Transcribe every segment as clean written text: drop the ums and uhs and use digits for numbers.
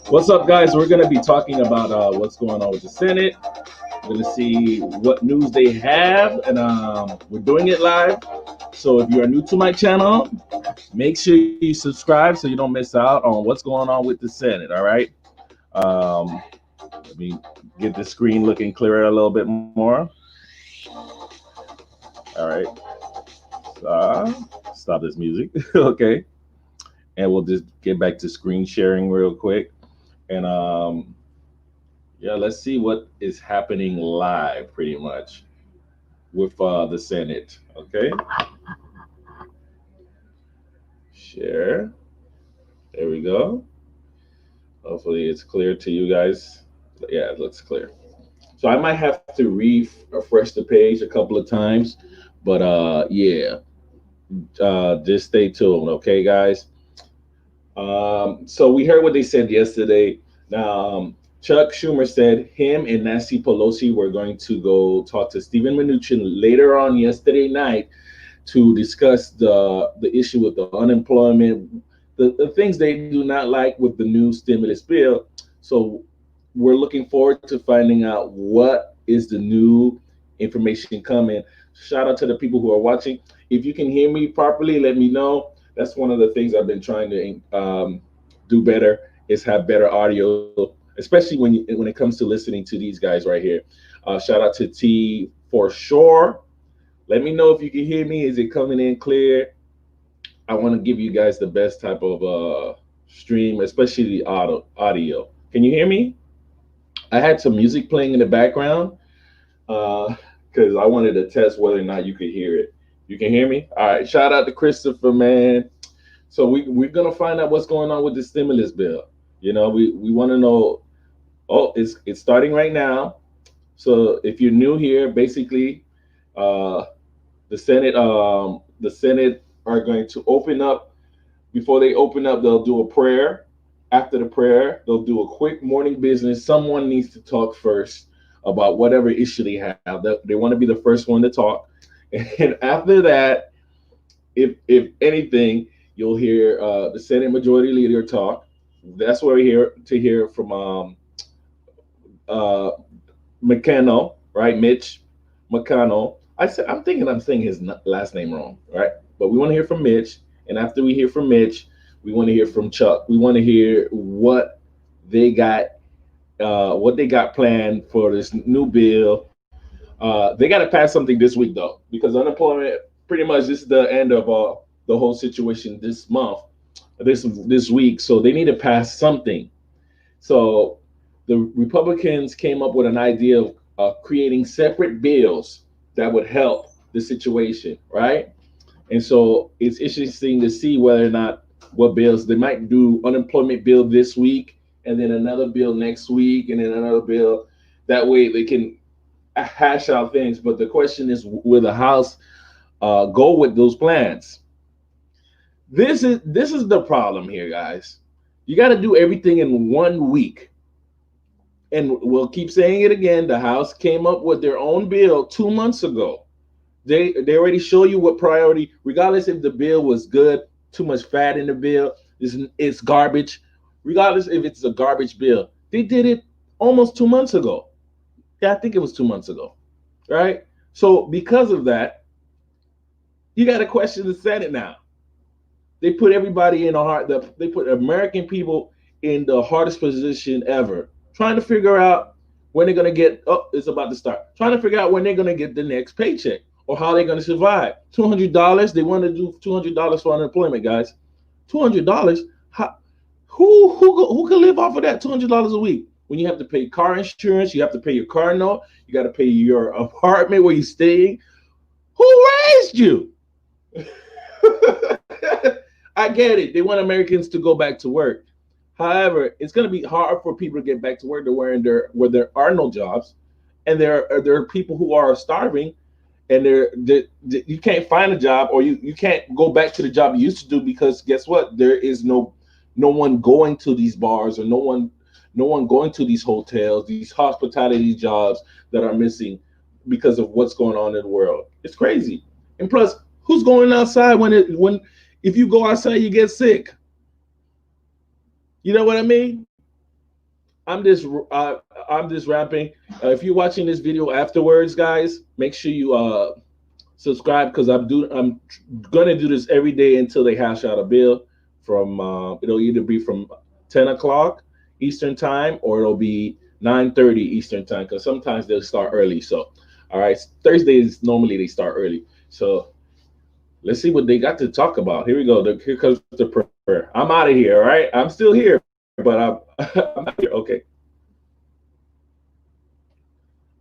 What's up, guys? We're going to be talking about what's going on with the Senate. We're going to see what news they have, and we're doing it live. So if you are new to my channel, make sure you subscribe so you don't miss out on what's going on with the Senate. All right. Um, Let me get the screen looking clearer a little bit more. All right. Stop this music. Okay. And we'll just get back to screen sharing real quick. And yeah, let's see what is happening live pretty much with the Senate. Okay. Share. There we go. Hopefully it's clear to you guys. Yeah, it looks clear. So I might have to refresh the page a couple of times, but yeah, just stay tuned, okay, guys. So we heard what they said yesterday. Now, Chuck Schumer said him and Nancy Pelosi were going to go talk to Stephen Mnuchin later on yesterday night to discuss the issue with the unemployment, the things they do not like with the new stimulus bill. So we're looking forward to finding out what is the new information coming. Shout out to the people who are watching. If you can hear me properly, let me know. That's one of the things I've been trying to do better, is have better audio, especially when it comes to listening to these guys right here. Shout out to T for sure. Let me know if you can hear me. Is it coming in clear? I want to give you guys the best type of stream, especially the audio. Can you hear me? I had some music playing in the background because I wanted to test whether or not you could hear it. You can hear me? All right. Shout out to Christopher, man. So we're going to find out what's going on with the stimulus bill. You know, we want to know. Oh, it's starting right now. So if you're new here, basically, the Senate are going to open up. Before they open up, they'll do a prayer. After the prayer, they'll do a quick morning business. Someone needs to talk first about whatever issue they have. They want to be the first one to talk. And after that, if anything, you'll hear the Senate Majority Leader talk. That's where we're here to hear from McConnell, right? Mitch McConnell. I'm thinking I'm saying his last name wrong, right? But we want to hear from Mitch, and after we hear from Mitch, we want to hear from Chuck. We want to hear they got, what they got planned for this new bill. They got to pass something this week though, because unemployment pretty much this is the end of the whole situation this month, this week. So they need to pass something. So the Republicans came up with an idea of creating separate bills that would help the situation, right? And so it's interesting to see whether or not what bills they might do. Unemployment bill this week, and then another bill next week, and then another bill. That way they can hash out things. But the question is, will the House go with those plans? This is the problem here, guys. You got to do everything in 1 week. And we'll keep saying it again. The House came up with their own bill 2 months ago. They already show you what priority, regardless if the bill was good, too much fat in the bill, it's garbage. Regardless if it's a garbage bill, they did it almost 2 months ago. Yeah, I think it was 2 months ago, right? So because of that, you got to question the Senate now. They put everybody in they put American people in the hardest position ever, trying to figure out when they're going to get, it's about to start, trying to figure out when they're going to get the next paycheck or how they're going to survive. $200, they want to do $200 for unemployment, guys. $200, who can live off of that $200 a week? When you have to pay car insurance, you have to pay your car note, you got to pay your apartment where you're staying. Who raised you? I get it. They want Americans to go back to work. However, it's going to be hard for people to get back to work where there are no jobs, and there are people who are starving, and you can't find a job, or you can't go back to the job you used to do, because guess what? There is no one going to these bars, or no one going to these hotels, these hospitality jobs that are missing because of what's going on in the world. It's crazy. And plus, who's going outside when if you go outside you get sick? You know what I mean? I'm just I'm just rapping. If you're watching this video afterwards, guys, make sure you subscribe because I'm gonna do this every day until they hash out a bill. From it'll either be from 10 o'clock Eastern time or it'll be 9:30 Eastern time because sometimes they'll start early. So, all right, Thursdays normally they start early. So let's see what they got to talk about. Here we go. Here comes the prayer. I'm out of here. All right, I'm still here, but I'm I'm out of here. Okay.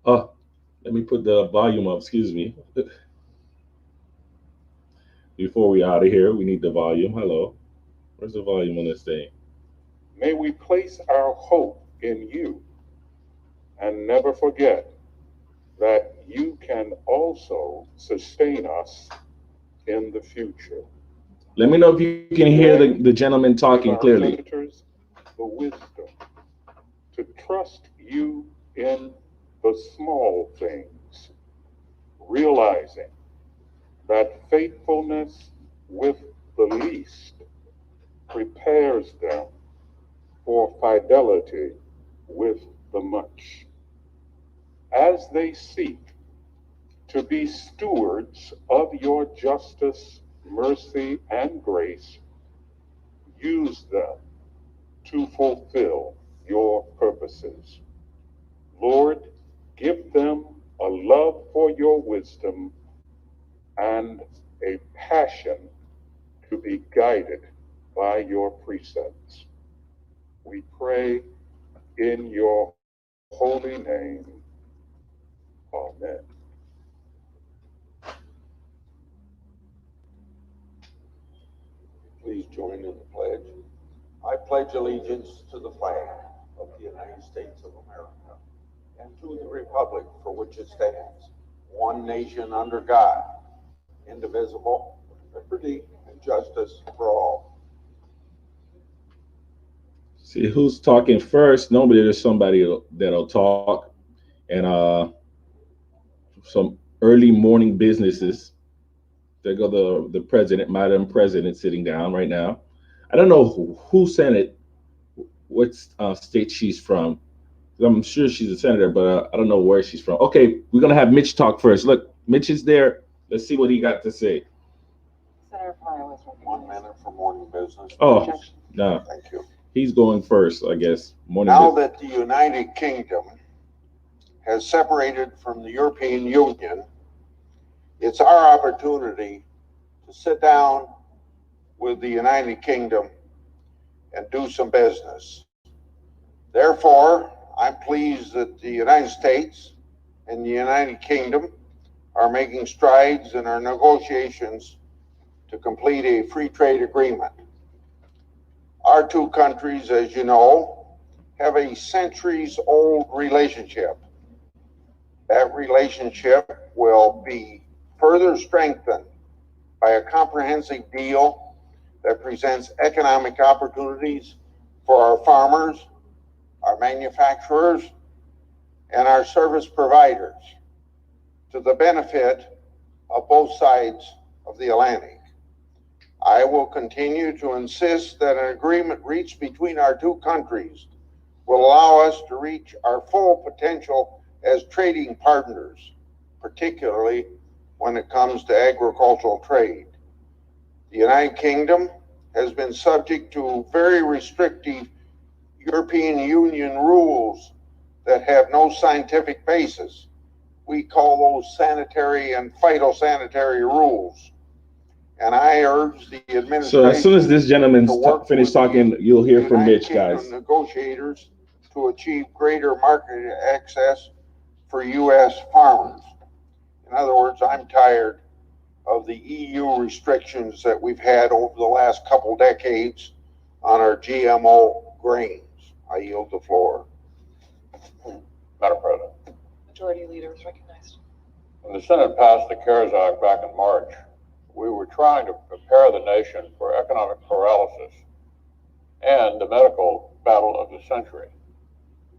Oh, let me put the volume up. Excuse me. Before we out of here, we need the volume. Hello. Where's the volume on this thing? May we place our hope in you and never forget that you can also sustain us in the future. Let me know if you can hear the Today, gentleman talking give our clearly. senators the wisdom to trust you in the small things, realizing that faithfulness with the least prepares them for fidelity with the much. As they seek to be stewards of your justice, mercy, and grace, use them to fulfill your purposes. Lord, give them a love for your wisdom and a passion to be guided by your precepts. We pray in your holy name. Amen. Please join in the pledge. I pledge allegiance to the flag of the United States of America and to the republic for which it stands, one nation under God, indivisible, with liberty and justice for all. See who's talking first. Normally there's somebody that'll talk, and some early morning businesses. There go the president, Madam President, sitting down right now. I don't know who sent it, what state she's from. I'm sure she's a senator, but I don't know where she's from. Okay, we're gonna have Mitch talk first. Look, Mitch is there. Let's see what he got to say. Senator Pryor was recognized. 1 minute for morning business. Oh, no, Thank you. he's going first, I guess. Morning. Now that the United Kingdom has separated from the European Union, it's our opportunity to sit down with the United Kingdom and do some business. Therefore, I'm pleased that the United States and the United Kingdom are making strides in our negotiations to complete a free trade agreement. Our two countries, as you know, have a centuries-old relationship. That relationship will be further strengthened by a comprehensive deal that presents economic opportunities for our farmers, our manufacturers, and our service providers to the benefit of both sides of the Atlantic. I will continue to insist that an agreement reached between our two countries will allow us to reach our full potential as trading partners, particularly when it comes to agricultural trade. The United Kingdom has been subject to very restrictive European Union rules that have no scientific basis. We call those sanitary and phytosanitary rules. And I urge the administration. So as soon as this gentleman's finished talking, you'll hear from Mitch, guys. Negotiators to achieve greater market access for U.S. farmers. In other words, I'm tired of the EU restrictions that we've had over the last couple decades on our GMO grains. I yield the floor. Madam President, Majority Leader is recognized. when the Senate passed the CARES Act back in March, we were trying to prepare the nation for economic paralysis and the medical battle of the century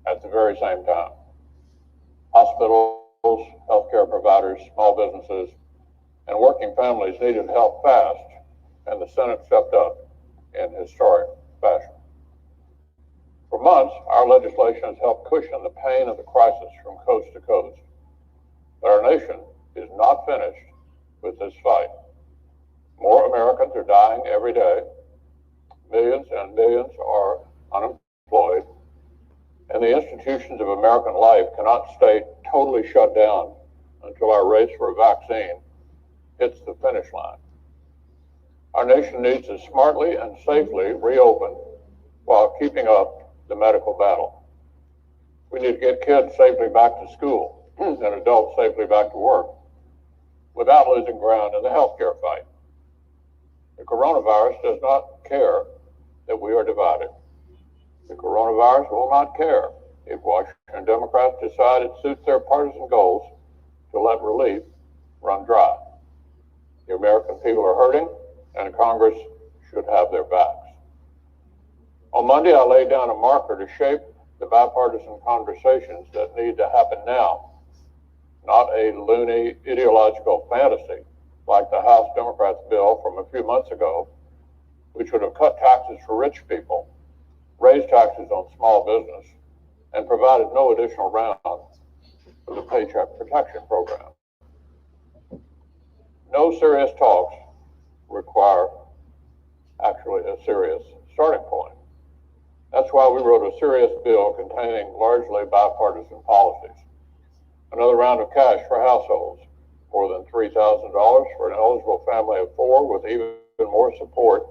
at the very same time. Hospitals, healthcare providers, small businesses and working families needed help fast, and the Senate stepped up in historic fashion. For months, our legislation has helped cushion the pain of the crisis from coast to coast. But our nation is not finished with this fight. More Americans are dying every day. Millions and millions are unemployed. And the institutions of American life cannot stay totally shut down until our race for a vaccine hits the finish line. Our nation needs to smartly and safely reopen while keeping up the medical battle. We need to get kids safely back to school and adults safely back to work without losing ground in the healthcare fight. The coronavirus does not care that we are divided. The coronavirus will not care if Washington Democrats decide it suits their partisan goals to let relief run dry. The American people are hurting, and Congress should have their backs. On Monday, I laid down a marker to shape the bipartisan conversations that need to happen now, not a loony ideological fantasy like the House Democrats' bill from a few months ago, which would have cut taxes for rich people, raised taxes on small business, and provided no additional round for the Paycheck Protection Program. No serious talks require actually a serious starting point. That's why we wrote a serious bill containing largely bipartisan policies. Another round of cash for households, more than $3,000 for an eligible family of four, with even more support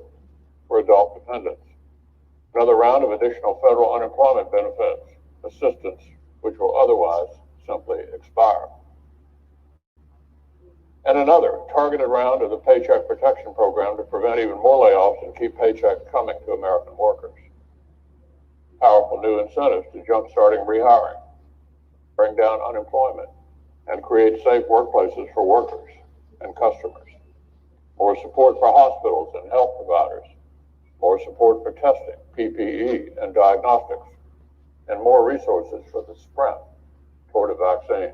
for adult dependents. Another round of additional federal unemployment benefits, assistance which will otherwise simply expire. And another targeted round of the Paycheck Protection Program to prevent even more layoffs and keep paychecks coming to American workers. Powerful new incentives to jump-starting rehiring, bring down unemployment, and create safe workplaces for workers and customers. More support for hospitals and health providers. More support for testing, PPE, and diagnostics. And more resources for the sprint toward a vaccine.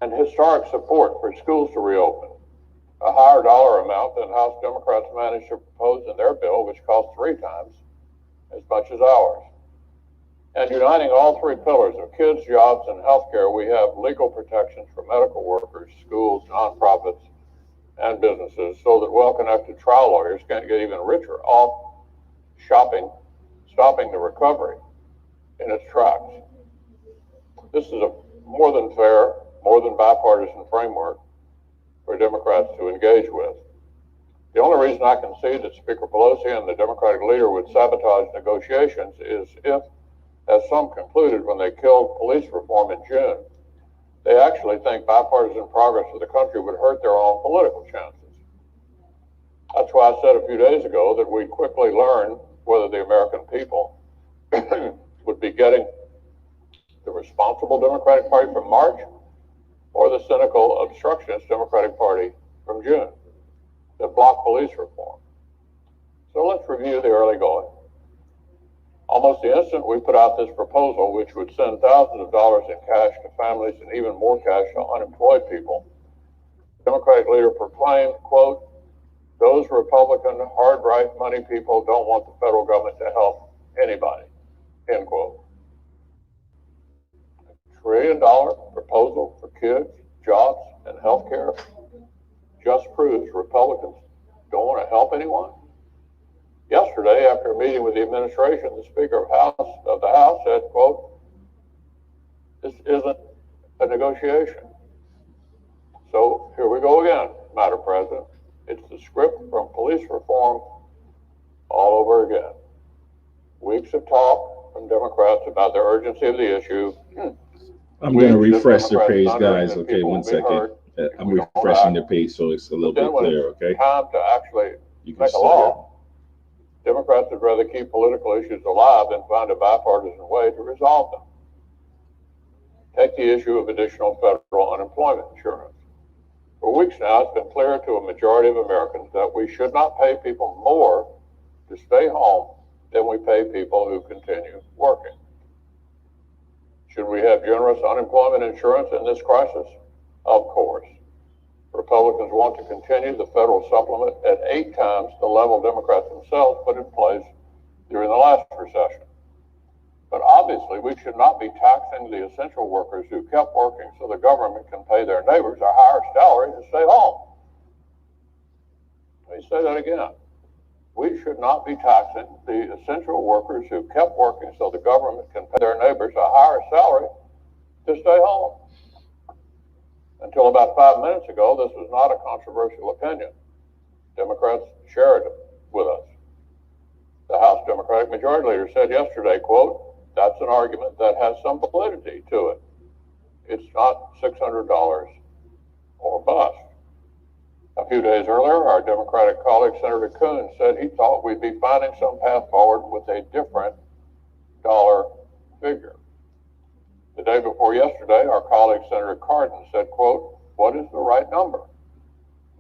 And historic support for schools to reopen. A higher dollar amount than House Democrats managed to propose in their bill, which cost 3 times as much as ours. And uniting all 3 pillars of kids, jobs, and healthcare, we have legal protections for medical workers, schools, nonprofits, and businesses so that well-connected trial lawyers can't get even richer off stopping the recovery in its tracks. This is a more than fair, more than bipartisan framework for Democrats to engage with. The only reason I can see that Speaker Pelosi and the Democratic leader would sabotage negotiations is if, as some concluded when they killed police reform in June, they actually think bipartisan progress for the country would hurt their own political chances. That's why I said a few days ago that we'd quickly learn whether the American people would be getting the responsible Democratic Party from March or the cynical obstructionist Democratic Party from June that blocked police reform. So let's review the early going. Almost the instant we put out this proposal, which would send thousands of dollars in cash to families and even more cash to unemployed people, the Democratic leader proclaimed, quote, "Those Republican hard right money people don't want the federal government to help anybody," end quote. $1 trillion proposal for kids, jobs, and health care just proves Republicans don't want to help anyone. Yesterday, after a meeting with the administration, the Speaker of the House said, quote, "This isn't a negotiation." So here we go again, Madam President. It's the script from police reform all over again. Weeks of talk from Democrats about the urgency of the issue. I'm going to refresh the page, guys. Okay, 1 second. I'm refreshing the page so it's a little bit clearer, okay? Time to actually make a law. Democrats would rather keep political issues alive than find a bipartisan way to resolve them. Take the issue of additional federal unemployment insurance. For weeks now, it's been clear to a majority of Americans that we should not pay people more to stay home than we pay people who continue working. Should we have generous unemployment insurance in this crisis? Of course. Republicans want to continue the federal supplement at 8 times the level Democrats themselves put in place during the last recession. But obviously, we should not be taxing the essential workers who kept working so the government can pay their neighbors a higher salary to stay home. Let me say that again. We should not be taxing the essential workers who kept working so the government can pay their neighbors a higher salary to stay home. Until about 5 minutes ago, this was not a controversial opinion. Democrats shared it with us. The House Democratic Majority Leader said yesterday, quote, "That's an argument that has some validity to it. It's not $600 or bust." A few days earlier, our Democratic colleague, Senator Coons, said he thought we'd be finding some path forward with a different dollar figure. The day before yesterday, our colleague, Senator Cardin, said, quote, "What is the right number?"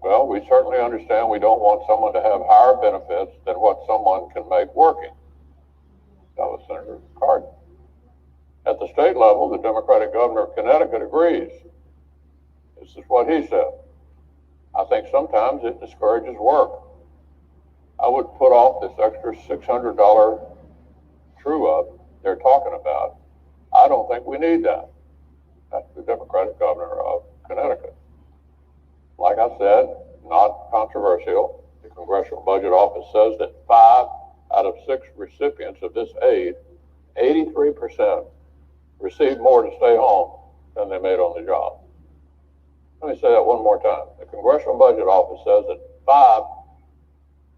Well, we certainly understand we don't want someone to have higher benefits than what someone can make working. That was Senator Cardin. At the state level, the Democratic governor of Connecticut agrees. This is what he said. "I think sometimes it discourages work. I would put off this extra $600 true-up they're talking about. I don't think we need that." That's the Democratic governor of Connecticut. Like I said, not controversial. The Congressional Budget Office says that 5 out of 6 recipients of this aid, 83%, received more to stay home than they made on the job. Let me say that one more time. The Congressional Budget Office says that 5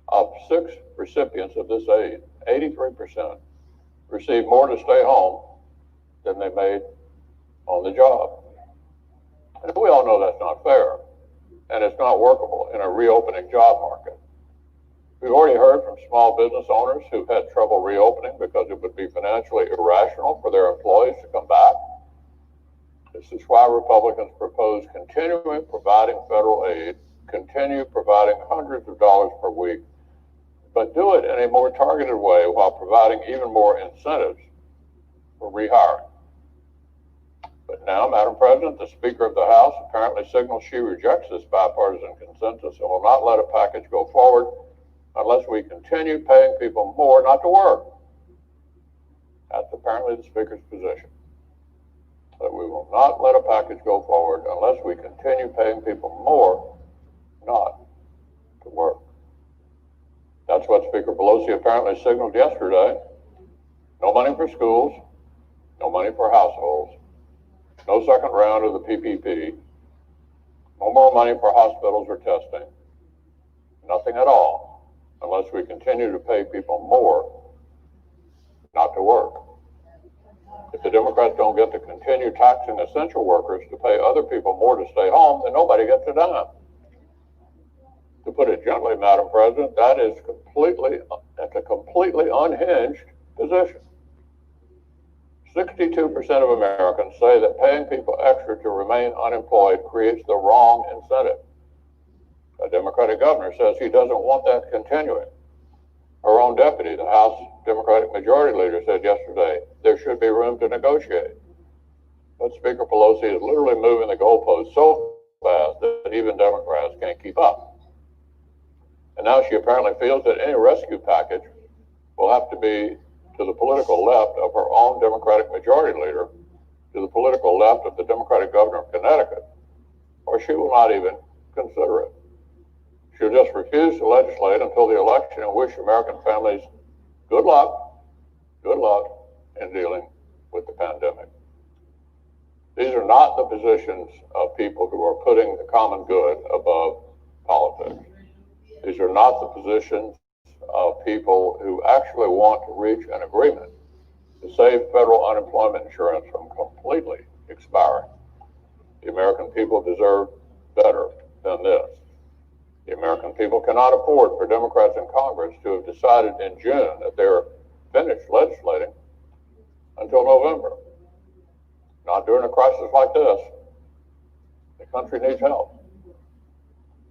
of 6 recipients of this aid, 83%, received more to stay home than they made on the job. And we all know that's not fair, and it's not workable in a reopening job market. We've already heard from small business owners who've had trouble reopening because it would be financially irrational for their employees to come back. This is why Republicans propose continuing providing federal aid, continue providing hundreds of dollars per week, but do it in a more targeted way while providing even more incentives for rehiring. But now, Madam President, the Speaker of the House apparently signals she rejects this bipartisan consensus and will not let a package go forward unless we continue paying people more not to work. That's apparently the Speaker's position, that we will not let a package go forward unless we continue paying people more not to work. That's what Speaker Pelosi apparently signaled yesterday. No money for schools, no money for households, no second round of the PPP, no more money for hospitals or testing, nothing at all unless we continue to pay people more not to work. If the Democrats don't get to continue taxing essential workers to pay other people more to stay home, then nobody gets a dime. To put it gently, Madam President, that's a completely unhinged position. 62% of Americans say that paying people extra to remain unemployed creates the wrong incentive. A Democratic governor says he doesn't want that continuing. Her own deputy, the House Democratic Majority Leader, said yesterday there should be room to negotiate. But Speaker Pelosi is literally moving the goalposts so fast that even Democrats can't keep up. And now she apparently feels that any rescue package will have to be to the political left of her own Democratic Majority Leader, to the political left of the Democratic governor of Connecticut, or she will not even consider it. She'll just refuse to legislate until the election and wish American families good luck in dealing with the pandemic. These are not the positions of people who are putting the common good above politics. These are not the positions of people who actually want to reach an agreement to save federal unemployment insurance from completely expiring. The American people deserve better than this. The American people cannot afford for Democrats in Congress to have decided in June that they're finished legislating until November. Not during a crisis like this. The country needs help.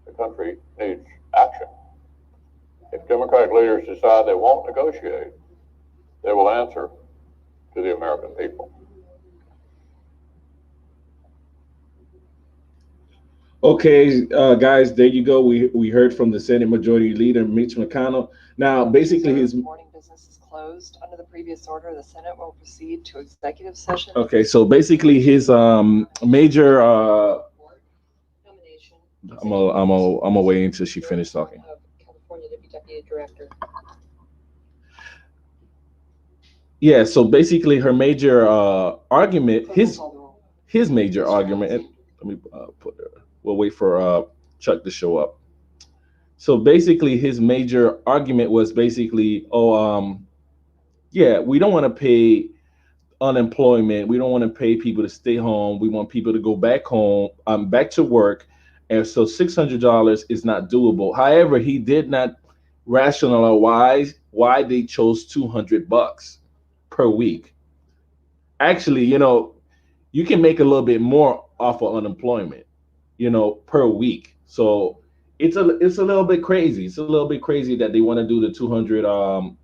The country needs action. If Democratic leaders decide they won't negotiate, they will answer to the American people. Okay, guys, there you go. We heard from the Senate Majority Leader Mitch McConnell. Now, Unless basically, reserved his morning business is closed under the previous order, the Senate will proceed to executive session. okay, so basically his major Nomination. I'm gonna wait until she finished talking. Of California to be deputy director. Yeah, so basically her major argument, Clerk will call the roll. his major argument. And let me put. We'll wait for Chuck to show up. So basically, his major argument was basically, oh, yeah, we don't want to pay unemployment. We don't want to pay people to stay home. We want people to go back home, back to work. And so $600 is not doable. However, he did not rationalize why they chose $200 per week. Actually, you can make a little bit more off of unemployment, per week. So it's a little bit crazy. It's a little bit crazy that they want to do the 200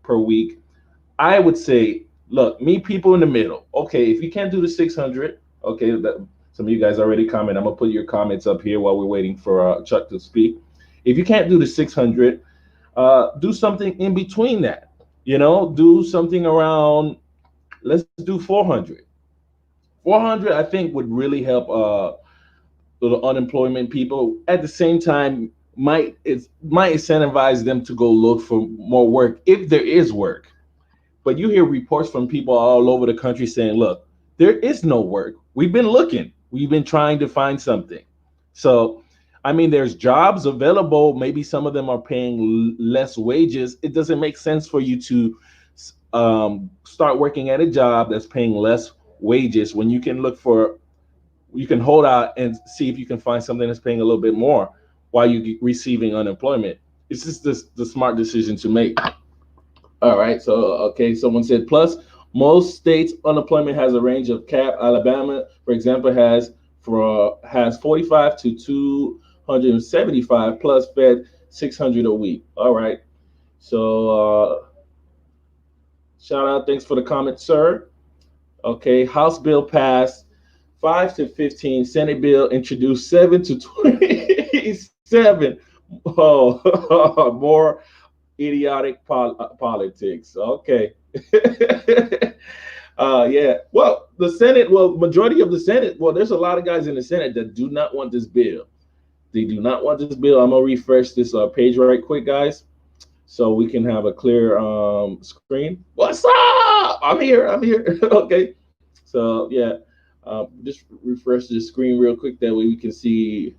per week. I would say, look, meet people in the middle. Okay, if you can't do the 600, okay, some of you guys already comment. I'm gonna put your comments up here while we're waiting for Chuck to speak. If you can't do the 600, do something in between that. Do something around. Let's do 400. 400, I think, would really help the unemployment people. At the same time, might incentivize them to go look for more work if there is work. But you hear reports from people all over the country saying, look, there is no work. We've been looking, we've been trying to find something. So, I mean, there's jobs available. Maybe some of them are paying less wages. It doesn't make sense for you to start working at a job that's paying less wages when you can hold out and see if you can find something that's paying a little bit more while you are receiving unemployment. It's just the smart decision to make. All right. So, okay. Someone said, plus, most states unemployment has a range of cap. Alabama, for example, has 45 to 275 plus Fed 600 a week. All right. So, shout out. Thanks for the comment, sir. Okay. House bill passed 5 to 15. Senate bill introduced 7 to 27. Oh, more idiotic politics. Okay. Yeah. Well, the Senate, majority of the Senate, there's a lot of guys in the Senate that do not want this bill. They do not want this bill. I'm gonna refresh this page right quick, guys, so we can have a clear screen. What's up? I'm here. I'm here. Okay. So yeah, just refresh this screen real quick. That way we can see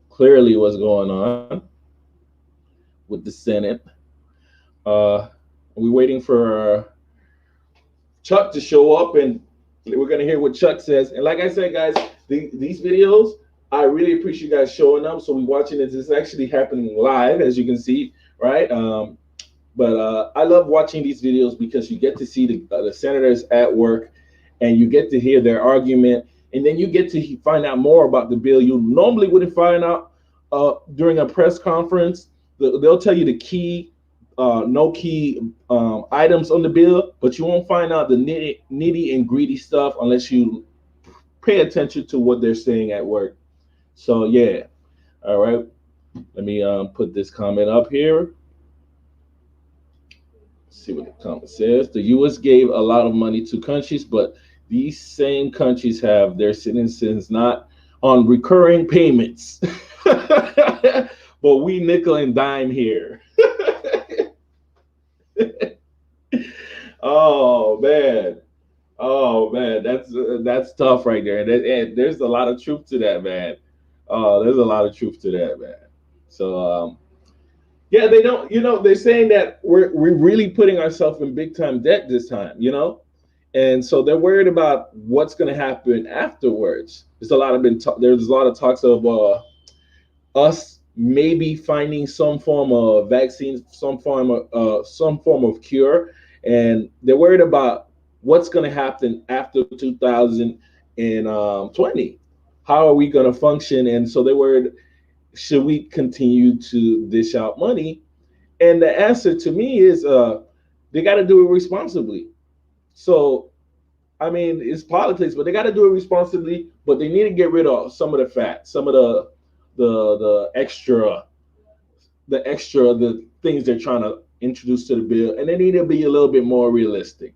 clearly what's going on with the Senate. Uh, we're waiting for Chuck to show up, and we're gonna hear what Chuck says. And like I said, guys, these videos, I really appreciate you guys showing up. So we're watching this. It's actually happening live, as you can see, right? But I love watching these videos because you get to see the senators at work, and you get to hear their argument, and then you get to find out more about the bill you normally wouldn't find out during a press conference. They'll tell you the key, no key items on the bill, but you won't find out the nitty and greedy stuff unless you pay attention to what they're saying at work. So yeah, all right. Let me put this comment up here. See what the comment says. The U.S. gave a lot of money to countries, but these same countries have their citizens not on recurring payments. But we nickel and dime here. Oh man. Oh man, that's tough right there. And there's a lot of truth to that, man. There's a lot of truth to that, man. So yeah, they don't. They're saying that we're really putting ourselves in big time debt this time. And so they're worried about what's going to happen afterwards. There's a lot of talks of us maybe finding some form of vaccine, some form of cure, and they're worried about what's going to happen after 2020. How are we going to function? And so they're worried, should we continue to dish out money? And the answer to me is they got to do it responsibly. So I mean, it's politics, but they got to do it responsibly. But they need to get rid of some of the fat, some of the extra the things they're trying to introduce to the bill, and they need to be a little bit more realistic.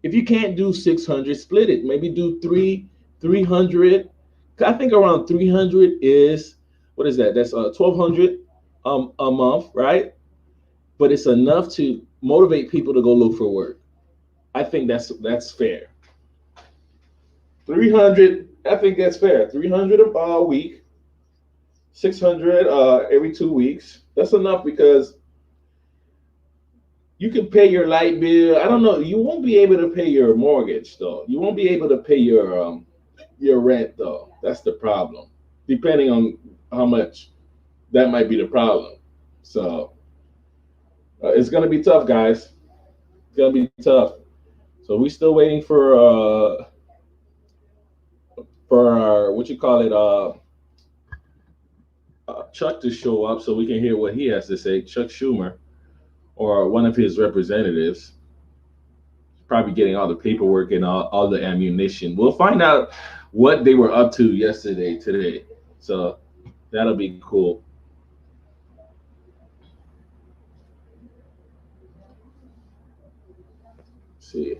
If you can't do 600, split it. Maybe do 300. I think around 300 is, what is that? That's 1,200 a month, right? But it's enough to motivate people to go look for work. I think that's fair. 300. I think that's fair. 300 a week, 600 every 2 weeks. That's enough because you can pay your light bill. I don't know. You won't be able to pay your mortgage though. You won't be able to pay your rent though. That's the problem. Depending on how much, that might be the problem. So it's gonna be tough, guys. It's gonna be tough. So we still waiting for our, what you call it, Chuck to show up so we can hear what he has to say. Chuck Schumer or one of his representatives, probably getting all the paperwork and all the ammunition. We'll find out what they were up to yesterday, today. So that'll be cool. Let's see.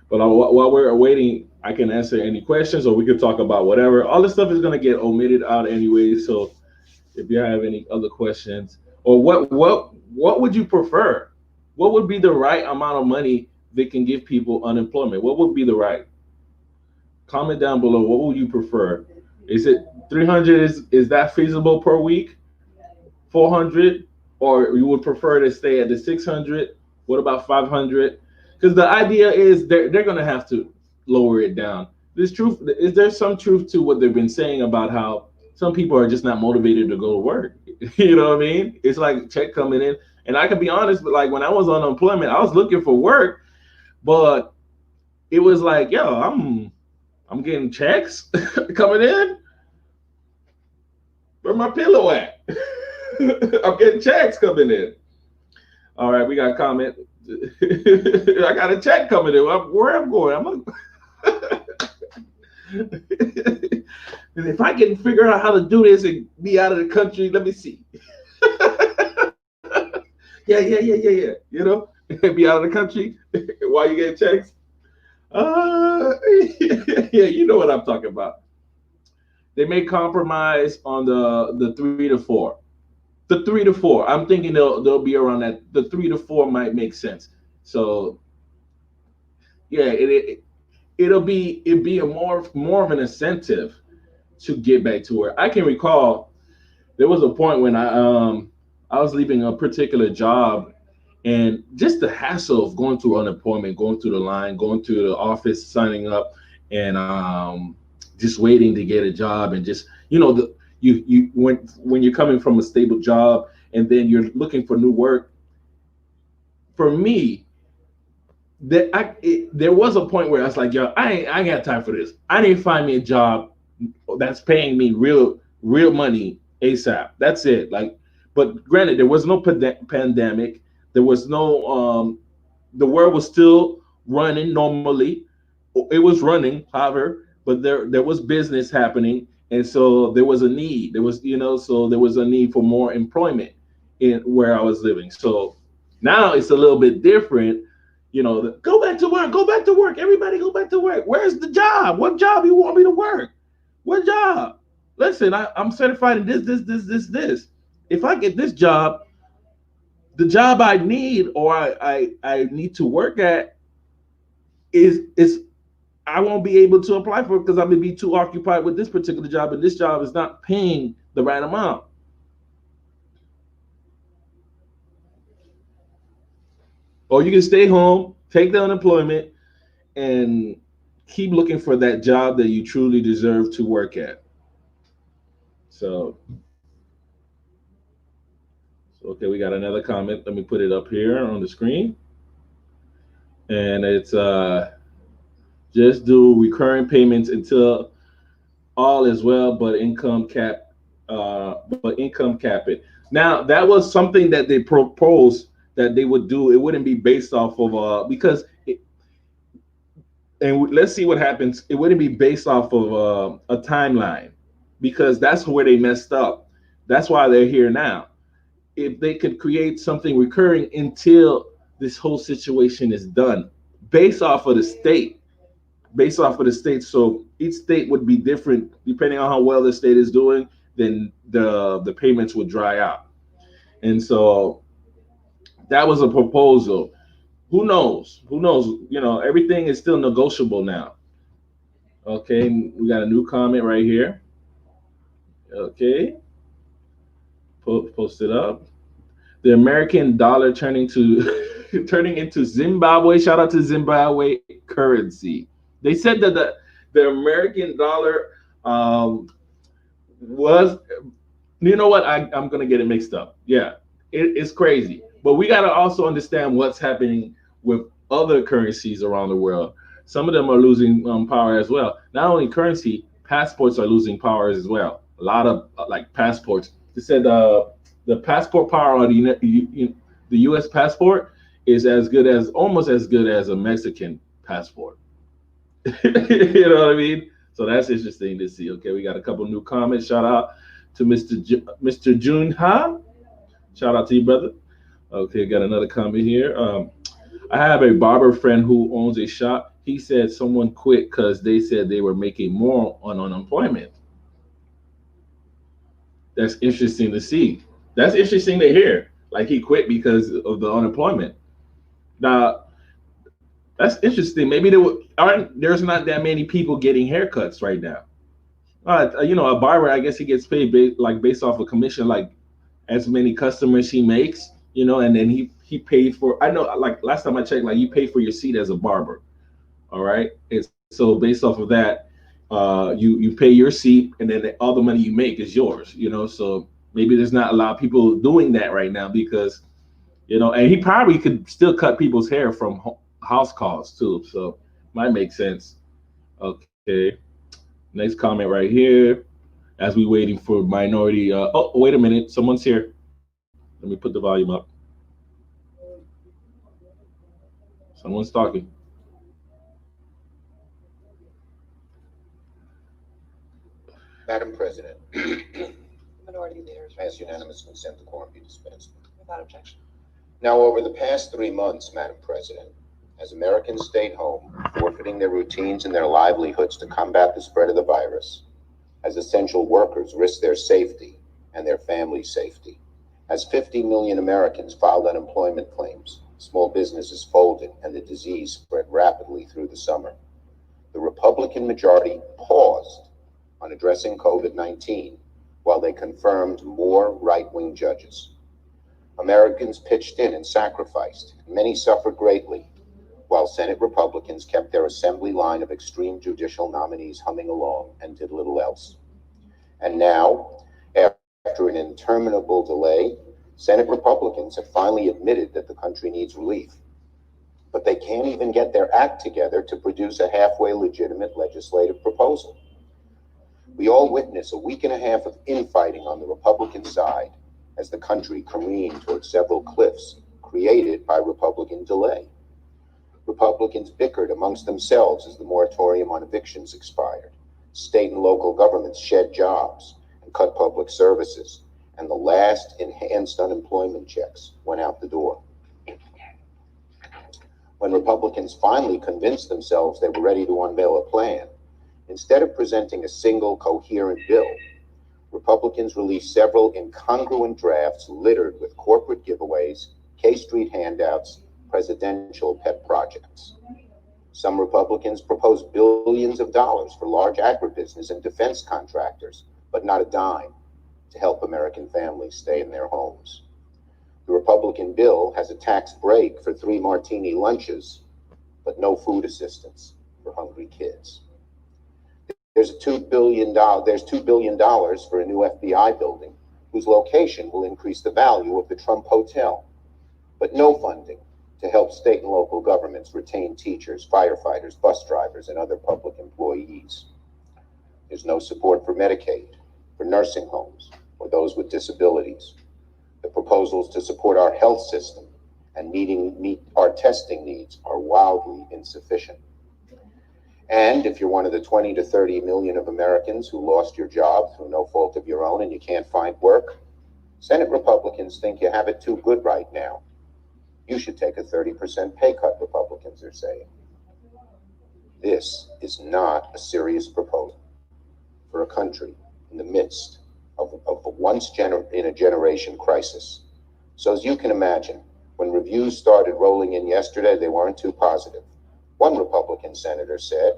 But while we're waiting, I can answer any questions or we could talk about whatever. All this stuff is going to get omitted out anyway. So if you have any other questions, or what would you prefer? What would be the right amount of money they can give people unemployment? What would be the right? Comment down below. What would you prefer? Is it 300? Is that feasible per week? 400, or you would prefer to stay at the 600? What about 500? Because the idea is they're going to have to lower it down. This truth is, there some truth to what they've been saying about how some people are just not motivated to go to work. You know what I mean? It's like check coming in, and I can be honest, but like when I was on unemployment, I was looking for work, but it was like, yo, I'm getting checks coming in. Where my pillow at? I'm getting checks coming in. All right, we got a comment. I got a check coming in. Where I'm going, and if I can figure out how to do this and be out of the country, let me see. Yeah. Be out of the country while you get checks. Yeah, you know what I'm talking about. They may compromise on the 3 to 4. The 3 to 4. I'm thinking they'll be around that. The 3 to 4 might make sense. So yeah, it'd be a more of an incentive to get back to work. I can recall there was a point when I was leaving a particular job, and just the hassle of going through unemployment, going through the line, going to the office, signing up, and just waiting to get a job, and just you when you're coming from a stable job and then you're looking for new work. For me, there was a point where I was like, yo, I ain't got time for this. I need to find me a job that's paying me real money ASAP. That's it. Like, but granted, there was no pandemic. There was no the world was still running normally. It was running, however, but there was business happening, and so there was a need. So there was a need for more employment in where I was living. So now it's a little bit different. Go back to work. Go back to work. Everybody, go back to work. Where's the job? What job you want me to work? What job? Listen, I'm certified in this. If I get this job, the job I need or I need to work at is I won't be able to apply for it because I'm gonna be too occupied with this particular job, and this job is not paying the right amount. Or you can stay home, take the unemployment, and keep looking for that job that you truly deserve to work at. So, okay, we got another comment. Let me put it up here on the screen, and it's just do recurring payments until all is well, but income cap it. Now that was something that they proposed that they would do. It wouldn't be based off of because and let's see what happens. It wouldn't be based off of a timeline. because that's where they messed up. That's why they're here now. If they could create something recurring until this whole situation is done, based off of the state, based off of the state. So each state would be different depending on how well the state is doing. Then the payments would dry out, and so that was a proposal. Who knows? Who knows? You know, everything is still negotiable now. Okay, we got a new comment right here. Okay, post it up. The American dollar turning to turning into Zimbabwe. Shout out to Zimbabwe currency. They said that the American dollar was, you know what? I'm gonna get it mixed up. Yeah, it's crazy. But we gotta also understand what's happening with other currencies around the world. Some of them are losing power as well. Not only currency, passports are losing power as well. A lot of like passports. They said the passport power on the U.S. passport is as good as almost as good as a Mexican passport. You know what I mean? So that's interesting to see. Okay, we got a couple new comments. Shout out to Mr. Jun Ha. Shout out to you, brother. Okay, got another comment here. I have a barber friend who owns a shop. He said someone quit because they said they were making more on unemployment. That's interesting to see. That's interesting to hear. Like he quit because of the unemployment. Now, that's interesting. Maybe there's not that many people getting haircuts right now. You know, a barber, I guess he gets paid like based off a commission, like as many customers he makes, you know, and then he paid for. I know, like last time I checked, like you pay for your seat as a barber. All right, and so based off of that, you pay your seat, and then all the money you make is yours. You know, so maybe there's not a lot of people doing that right now because you know, and he probably could still cut people's hair from house calls too. So might make sense. Okay. Next comment right here. As we waiting for minority. Oh, wait a minute. Someone's here. Let me put the volume up. Someone's talking. Madam President, Minority leaders. I ask unanimous consent the quorum be dispensed. Without objection. Now, over the past 3 months, Madam President, as Americans stayed home, forfeiting their routines and their livelihoods to combat the spread of the virus, as essential workers risked their safety and their families' safety, as 50 million Americans filed unemployment claims, small businesses folded, and the disease spread rapidly through the summer, the Republican majority paused on addressing COVID-19 while they confirmed more right-wing judges. Americans pitched in and sacrificed. Many suffered greatly, while Senate Republicans kept their assembly line of extreme judicial nominees humming along and did little else. And now, after an interminable delay, Senate Republicans have finally admitted that the country needs relief. But they can't even get their act together to produce a halfway legitimate legislative proposal. We all witness a week and a half of infighting on the Republican side as the country careened towards several cliffs created by Republican delay. Republicans bickered amongst themselves as the moratorium on evictions expired. State and local governments shed jobs and cut public services, and the last enhanced unemployment checks went out the door. When Republicans finally convinced themselves they were ready to unveil a plan, instead of presenting a single coherent bill, Republicans released several incongruent drafts littered with corporate giveaways, K Street handouts, presidential pet projects. Some Republicans proposed billions of dollars for large agribusiness and defense contractors, but not a dime to help American families stay in their homes. The Republican bill has a tax break for 3 martini lunches, but no food assistance for hungry kids. There's $2 billion for a new FBI building whose location will increase the value of the Trump Hotel, but no funding to help state and local governments retain teachers, firefighters, bus drivers, and other public employees. There's no support for Medicaid, for nursing homes, or those with disabilities. The proposals to support our health system and meet our testing needs are wildly insufficient. And if you're one of the 20 to 30 million of Americans who lost your job through no fault of your own and you can't find work, Senate Republicans think you have it too good right now. You should take a 30% pay cut, Republicans are saying. This is not a serious proposal for a country in the midst of a in a generation crisis. So as you can imagine, when reviews started rolling in yesterday, they weren't too positive. One Republican senator said,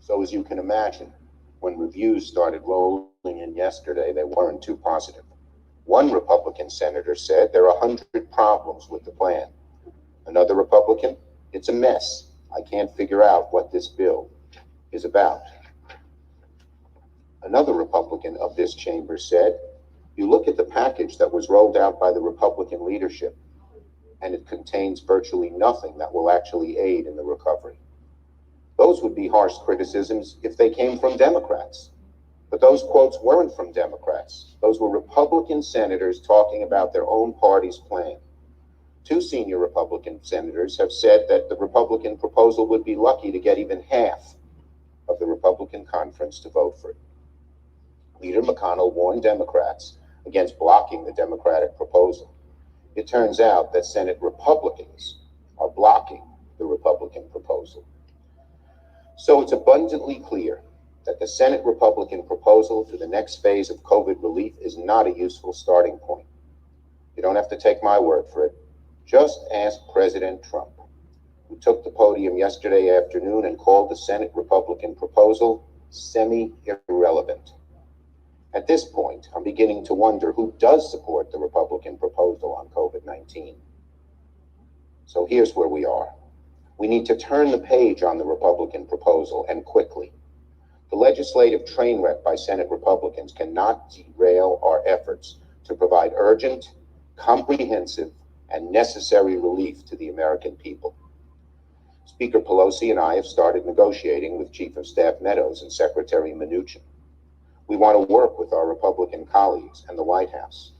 so as you can imagine, when reviews started rolling in yesterday, they weren't too positive. One Republican senator said there are 100 problems with the plan. Another Republican, it's a mess. I can't figure out what this bill is about. Another Republican of this chamber said, you look at the package that was rolled out by the Republican leadership, and it contains virtually nothing that will actually aid in the recovery. Those would be harsh criticisms if they came from Democrats. But those quotes weren't from Democrats. Those were Republican senators talking about their own party's plan. Two senior Republican senators have said that the Republican proposal would be lucky to get even half of the Republican conference to vote for it. Leader McConnell warned Democrats against blocking the Democratic proposal. It turns out that Senate Republicans are blocking the Republican proposal. So it's abundantly clear that the Senate Republican proposal for the next phase of COVID relief is not a useful starting point. You don't have to take my word for it. Just ask President Trump, who took the podium yesterday afternoon and called the Senate Republican proposal semi-irrelevant. At this point, I'm beginning to wonder who does support the Republican proposal on COVID-19. So here's where we are. We need to turn the page on the Republican proposal, and quickly. The legislative train wreck by Senate Republicans cannot derail our efforts to provide urgent, comprehensive, and necessary relief to the American people. Speaker Pelosi and I have started negotiating with Chief of Staff Meadows and Secretary Mnuchin. We want to work with our Republican colleagues and the White House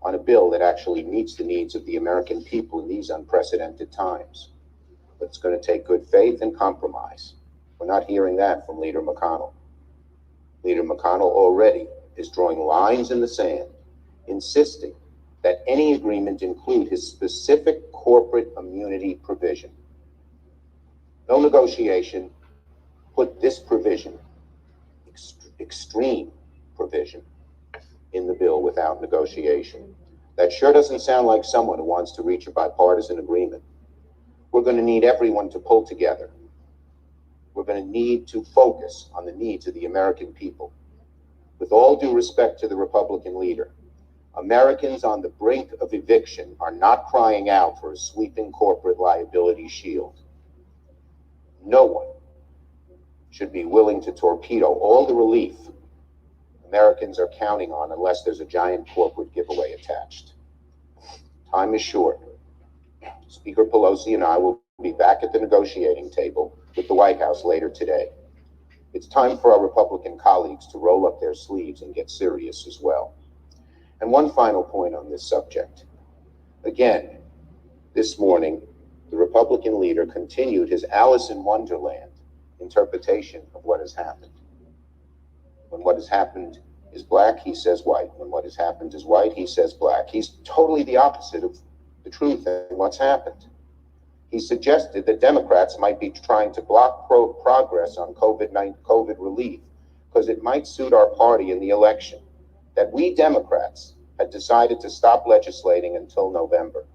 on a bill that actually meets the needs of the American people in these unprecedented times. But it's going to take good faith and compromise. We're not hearing that from Leader McConnell. Leader McConnell already is drawing lines in the sand, insisting that any agreement include his specific corporate immunity provision. No negotiation. Put this provision, extreme provision, in the bill without negotiation. That sure doesn't sound like someone who wants to reach a bipartisan agreement. We're going to need everyone to pull together. We're going to need to focus on the needs of the American people. With all due respect to the Republican leader, Americans on the brink of eviction are not crying out for a sweeping corporate liability shield. No one should be willing to torpedo all the relief Americans are counting on unless there's a giant corporate giveaway attached. Time is short. Speaker Pelosi and I will be back at the negotiating table with the White House later today. It's time for our Republican colleagues to roll up their sleeves and get serious as well. And one final point on this subject. Again, this morning, the Republican leader continued his Alice in Wonderland interpretation of what has happened. When what has happened is black, he says white. When what has happened is white, he says black. He's totally the opposite of the truth and what's happened. He suggested that Democrats might be trying to block progress on COVID relief because it might suit our party in the election, that we Democrats had decided to stop legislating until November.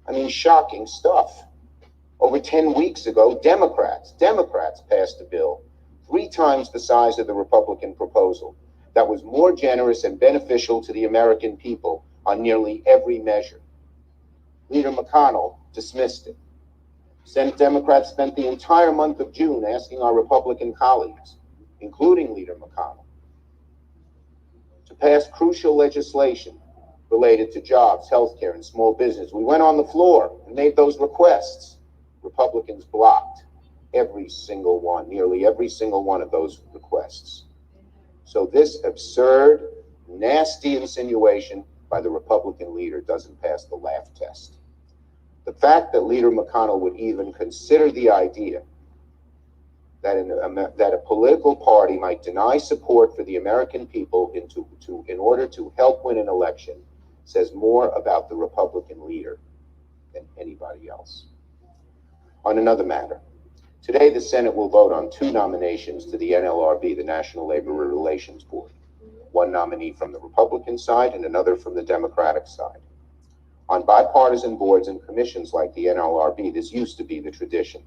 I mean, shocking stuff. Over 10 weeks ago, Democrats passed a bill 3 times the size of the Republican proposal that was more generous and beneficial to the American people on nearly every measure. Leader McConnell dismissed it. Senate Democrats spent the entire month of June asking our Republican colleagues, including Leader McConnell, to pass crucial legislation related to jobs, healthcare, and small business. We went on the floor and made those requests. Republicans blocked every single one, nearly every single one of those requests. So this absurd, nasty insinuation by the Republican leader doesn't pass the laugh test. The fact that Leader McConnell would even consider the idea that a political party might deny support for the American people in order to help win an election says more about the Republican leader than anybody else. On another matter, today the Senate will vote on 2 nominations to the NLRB, the National Labor Relations Board. One nominee from the Republican side and another from the Democratic side. On bipartisan boards and commissions like the NLRB, this used to be the tradition.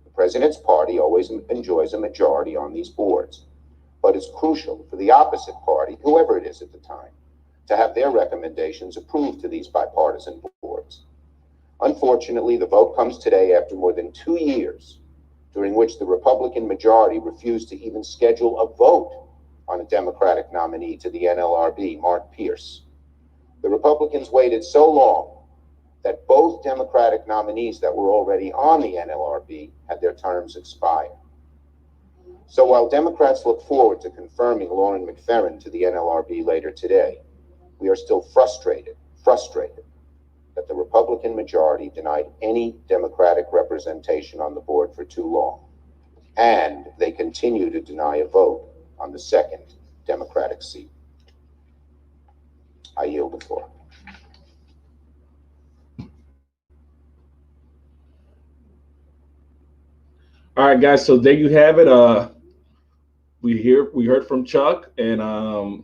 The president's party always enjoys a majority on these boards, but it's crucial for the opposite party, whoever it is at the time, to have their recommendations approved to these bipartisan boards. Unfortunately, the vote comes today after more than 2 years, during which the Republican majority refused to even schedule a vote on a Democratic nominee to the NLRB, Mark Pierce. The Republicans waited so long that both Democratic nominees that were already on the NLRB had their terms expire. So while Democrats look forward to confirming Lauren McFerrin to the NLRB later today, we are still frustrated that the Republican majority denied any Democratic representation on the board for too long. And they continue to deny a vote on the second Democratic seat. I yield the floor. All right, guys. So there you have it. We heard from Chuck, and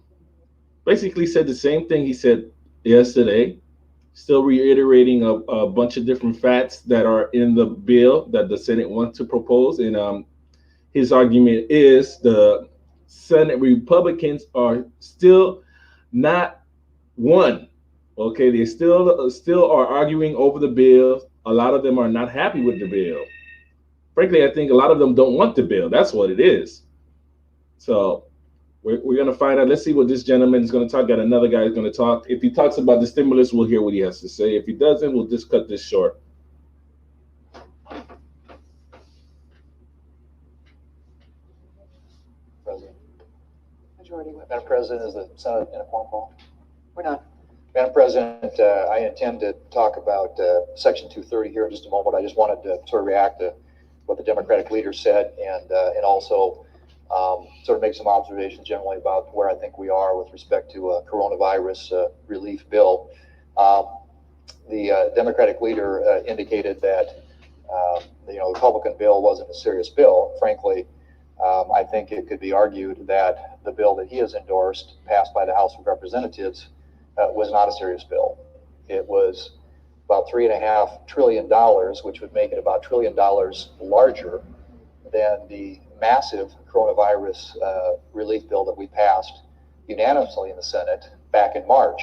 basically said the same thing he said yesterday. Still reiterating a bunch of different facts that are in the bill that the Senate wants to propose, and his argument is the Senate Republicans are still not won. Okay, they still are arguing over the bill. A lot of them are not happy with the bill. Frankly, I think a lot of them don't want the bill. That's what it is. So we're going to find out. Let's see what this gentleman is going to talk. Got another guy who's going to talk. If he talks about the stimulus, we'll hear what he has to say. If he doesn't, we'll just cut this short. President. Majority Whip. Madam President, is the Senate in a phone call? We're not. Madam President, I intend to talk about Section 230 here in just a moment. I just wanted to sort of react to what the Democratic leader said, and also sort of make some observations generally about where I think we are with respect to a coronavirus relief bill. The Democratic leader indicated that the Republican bill wasn't a serious bill. Frankly, I think it could be argued that the bill that he has endorsed, passed by the House of Representatives, was not a serious bill. It was about $3.5 trillion, which would make it about $1 trillion larger than the massive coronavirus relief bill that we passed unanimously in the Senate back in March.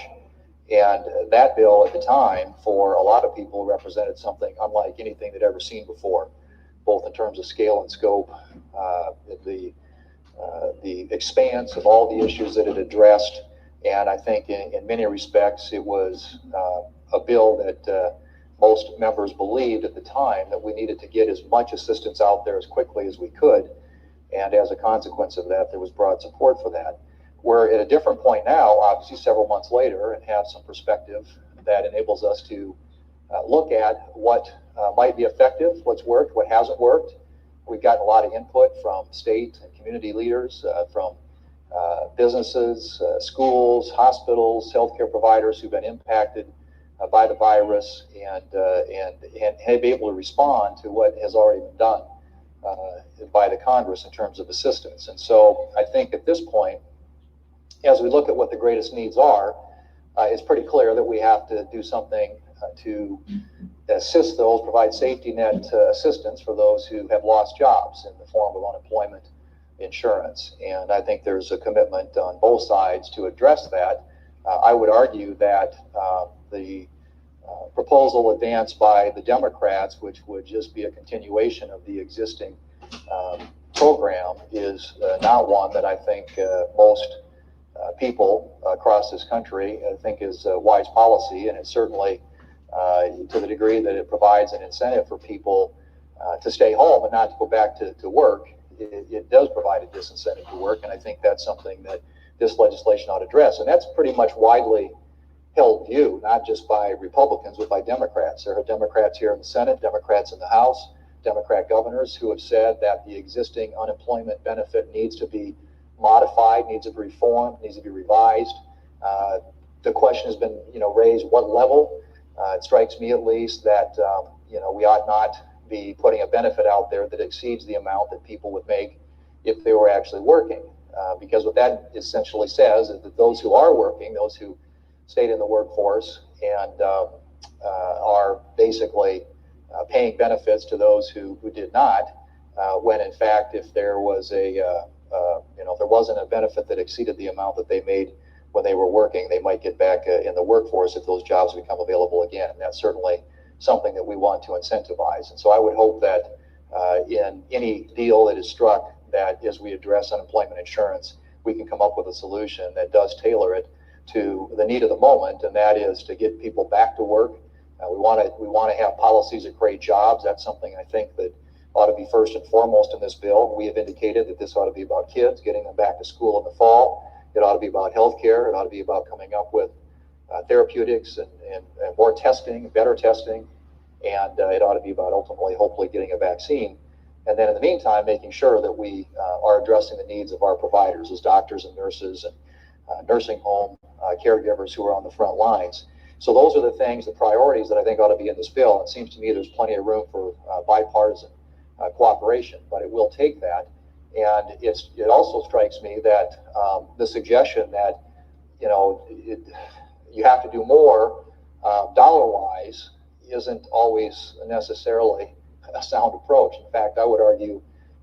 And that bill at the time, for a lot of people, represented something unlike anything they'd ever seen before, both in terms of scale and scope, the expanse of all the issues that it addressed. And I think in many respects, it was a bill that most members believed at the time that we needed to get as much assistance out there as quickly as we could. And as a consequence of that, there was broad support for that. We're at a different point now, obviously several months later, and have some perspective that enables us to look at what might be effective, what's worked, what hasn't worked. We've gotten a lot of input from state and community leaders, from businesses, schools, hospitals, healthcare providers who've been impacted by the virus, and have been able to respond to what has already been done by the Congress in terms of assistance. And so I think at this point, as we look at what the greatest needs are, it's pretty clear that we have to do something to assist those, provide safety net assistance for those who have lost jobs in the form of unemployment insurance. And I think there's a commitment on both sides to address that. I would argue that the proposal advanced by the Democrats, which would just be a continuation of the existing program, is not one that I think most people across this country think is wise policy. And it's certainly to the degree that it provides an incentive for people to stay home and not to go back to work, it does provide a disincentive to work. And I think that's something that this legislation ought to address. And that's pretty much widely held view, not just by Republicans, but by Democrats. There are Democrats here in the Senate, Democrats in the House, Democrat governors who have said that the existing unemployment benefit needs to be modified, needs to be reformed, needs to be revised. The question has been, raised what level. It strikes me at least that, we ought not be putting a benefit out there that exceeds the amount that people would make if they were actually working. Because what that essentially says is that those who are working, those who stayed in the workforce and are basically paying benefits to those who did not, when in fact, if there was if there wasn't a benefit that exceeded the amount that they made when they were working, they might get back in the workforce if those jobs become available again. That's certainly something that we want to incentivize. And so I would hope that in any deal that is struck, that as we address unemployment insurance, we can come up with a solution that does tailor it to the need of the moment, and that is to get people back to work. We want to have policies that create jobs. That's something I think that ought to be first and foremost in this bill. We have indicated that this ought to be about kids, getting them back to school in the fall. It ought to be about healthcare. It ought to be about coming up with therapeutics and more testing, better testing, and it ought to be about ultimately, hopefully, getting a vaccine. And then in the meantime, making sure that we are addressing the needs of our providers as doctors and nurses and nursing home caregivers who are on the front lines. So those are the things, the priorities that I think ought to be in this bill. It seems to me there's plenty of room for bipartisan cooperation, but it will take that. And it also strikes me that the suggestion that, you have to do more dollar-wise isn't always necessarily a sound approach. In fact, I would argue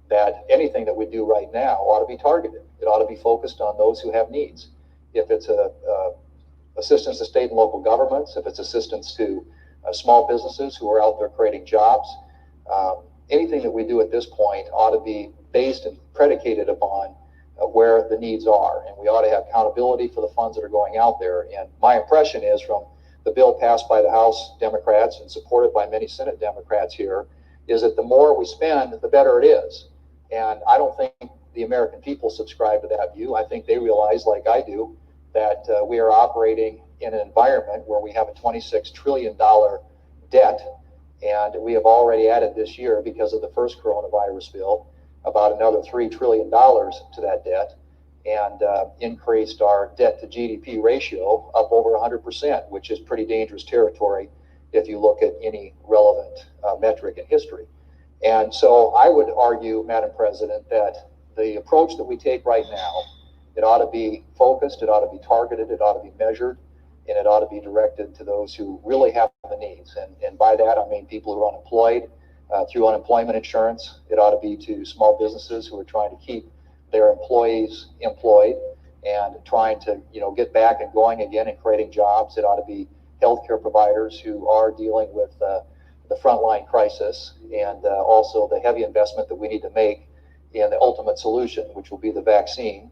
that anything that we do right now ought to be targeted. It ought to be focused on those who have needs. If it's assistance to state and local governments, if it's assistance to small businesses who are out there creating jobs, anything that we do at this point ought to be based and predicated upon where the needs are. And we ought to have accountability for the funds that are going out there. And my impression is from the bill passed by the House Democrats and supported by many Senate Democrats here, is that the more we spend, the better it is. And I don't think the American people subscribe to that view. I think they realize, like I do, that we are operating in an environment where we have a $26 trillion debt. And we have already added this year, because of the first coronavirus bill, about another $3 trillion to that debt, and increased our debt to GDP ratio up over 100%, which is pretty dangerous territory if you look at any relevant metric in history. And so I would argue, Madam President, that the approach that we take right now, it ought to be focused, it ought to be targeted, it ought to be measured, and it ought to be directed to those who really have the needs. And by that, I mean people who are unemployed through unemployment insurance. It ought to be to small businesses who are trying to keep their employees employed and trying to, get back and going again and creating jobs. It ought to be healthcare providers who are dealing with the frontline crisis, and also the heavy investment that we need to make in the ultimate solution, which will be the vaccine.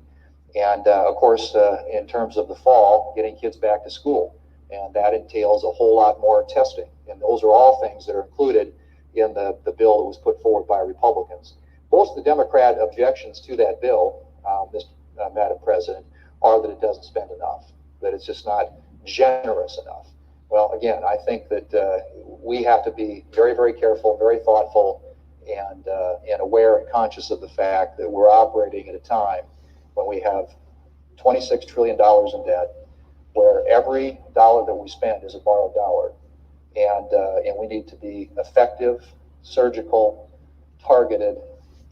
And of course, in terms of the fall, getting kids back to school. And that entails a whole lot more testing. And those are all things that are included in the bill that was put forward by Republicans. Most of the Democrat objections to that bill, Madam President, are that it doesn't spend enough, that it's just not generous enough. Well, again, I think that we have to be very, very careful, very thoughtful, and aware and conscious of the fact that we're operating at a time when we have $26 trillion in debt, where every dollar that we spend is a borrowed dollar. And we need to be effective, surgical, targeted,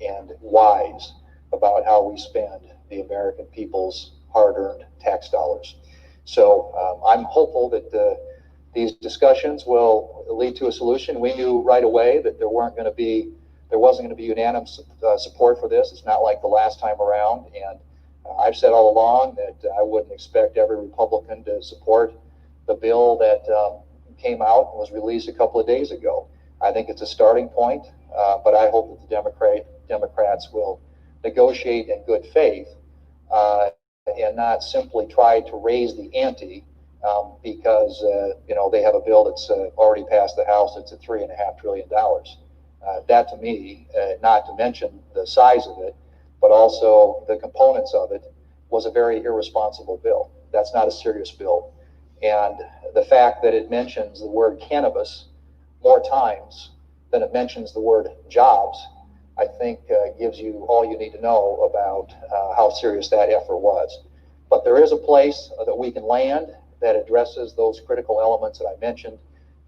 and wise about how we spend the American people's hard-earned tax dollars. So I'm hopeful that these discussions will lead to a solution. We knew right away that there wasn't going to be unanimous support for this. It's not like the last time around. And I've said all along that I wouldn't expect every Republican to support the bill that came out and was released a couple of days ago. I think it's a starting point, but I hope that the Democrats will negotiate in good faith and not simply try to raise the ante because they have a bill that's already passed the House that's at $3.5 trillion. That to me, not to mention the size of it, but also the components of it, was a very irresponsible bill. That's not a serious bill. And the fact that it mentions the word cannabis more times than it mentions the word jobs, I think gives you all you need to know about how serious that effort was. But there is a place that we can land that addresses those critical elements that I mentioned,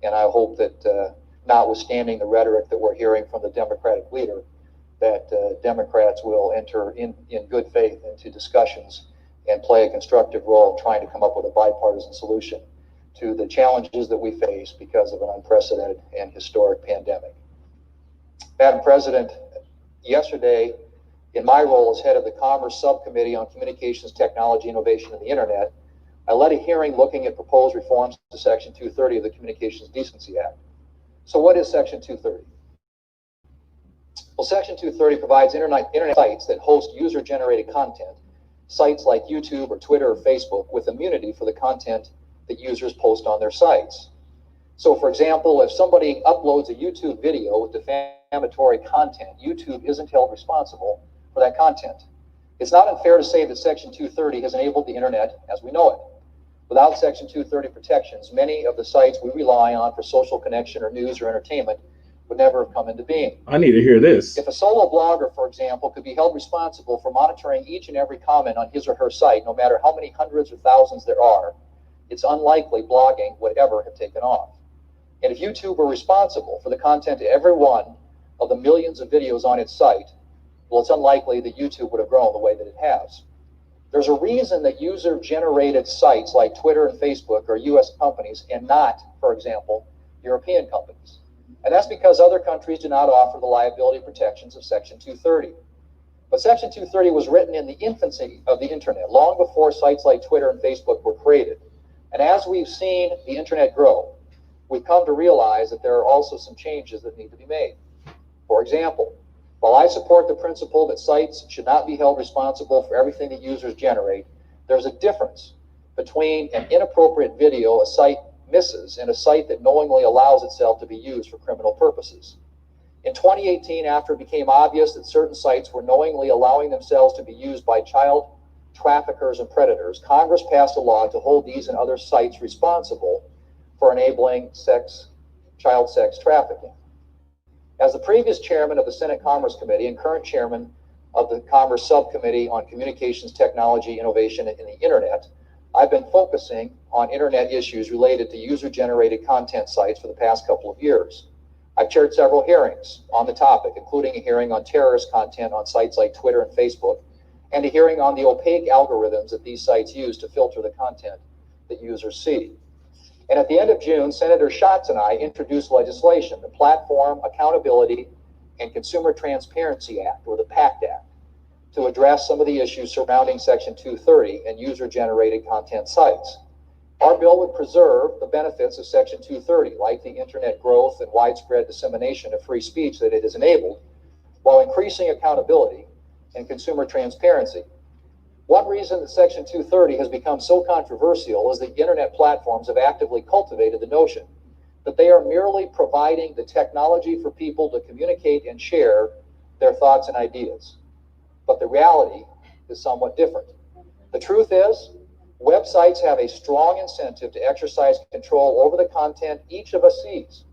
and I hope that notwithstanding the rhetoric that we're hearing from the Democratic leader, that Democrats will enter in good faith into discussions and play a constructive role in trying to come up with a bipartisan solution to the challenges that we face because of an unprecedented and historic pandemic. Madam President, yesterday, in my role as head of the Commerce Subcommittee on Communications Technology, Innovation, and the Internet, I led a hearing looking at proposed reforms to Section 230 of the Communications Decency Act. So what is Section 230? Well, Section 230 provides internet sites that host user-generated content, sites like YouTube or Twitter or Facebook, with immunity for the content that users post on their sites. So, for example, if somebody uploads a YouTube video with defamatory content, YouTube isn't held responsible for that content. It's not unfair to say that Section 230 has enabled the internet as we know it. Without Section 230 protections, many of the sites we rely on for social connection or news or entertainment would never have come into being. I need to hear this. If a solo blogger, for example, could be held responsible for monitoring each and every comment on his or her site, no matter how many hundreds or thousands there are, it's unlikely blogging would ever have taken off. And if YouTube were responsible for the content of every one of the millions of videos on its site, well, it's unlikely that YouTube would have grown the way that it has. There's a reason that user-generated sites like Twitter and Facebook are U.S. companies and not, for example, European companies. And that's because other countries do not offer the liability protections of Section 230. But Section 230 was written in the infancy of the internet, long before sites like Twitter and Facebook were created. And as we've seen the internet grow, we've come to realize that there are also some changes that need to be made. For example, while I support the principle that sites should not be held responsible for everything that users generate, there's a difference between an inappropriate video a site misses and a site that knowingly allows itself to be used for criminal purposes. In 2018, after it became obvious that certain sites were knowingly allowing themselves to be used by child traffickers and predators, Congress passed a law to hold these and other sites responsible for enabling child sex trafficking. As the previous chairman of the Senate Commerce Committee and current chairman of the Commerce Subcommittee on Communications Technology, Innovation, and the Internet, I've been focusing on internet issues related to user-generated content sites for the past couple of years. I've chaired several hearings on the topic, including a hearing on terrorist content on sites like Twitter and Facebook, and a hearing on the opaque algorithms that these sites use to filter the content that users see. And at the end of June, Senator Schatz and I introduced legislation, the Platform Accountability and Consumer Transparency Act, or the PACT Act, to address some of the issues surrounding Section 230 and user-generated content sites. Our bill would preserve the benefits of Section 230, like the internet growth and widespread dissemination of free speech that it has enabled, while increasing accountability and consumer transparency. One reason that Section 230 has become so controversial is that internet platforms have actively cultivated the notion that they are merely providing the technology for people to communicate and share their thoughts and ideas. But the reality is somewhat different. The truth is, websites have a strong incentive to exercise control over the content each of us sees.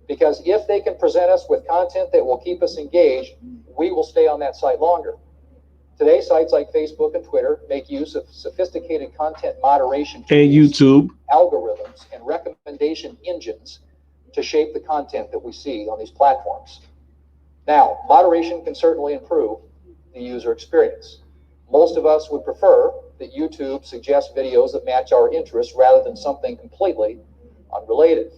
Because if they can present us with content that will keep us engaged, we will stay on that site longer. Today, sites like Facebook and Twitter make use of sophisticated content moderation tools, And YouTube, algorithms, and recommendation engines to shape the content that we see on these platforms. Now, moderation can certainly improve the user experience. Most of us would prefer that YouTube suggest videos that match our interests rather than something completely unrelated.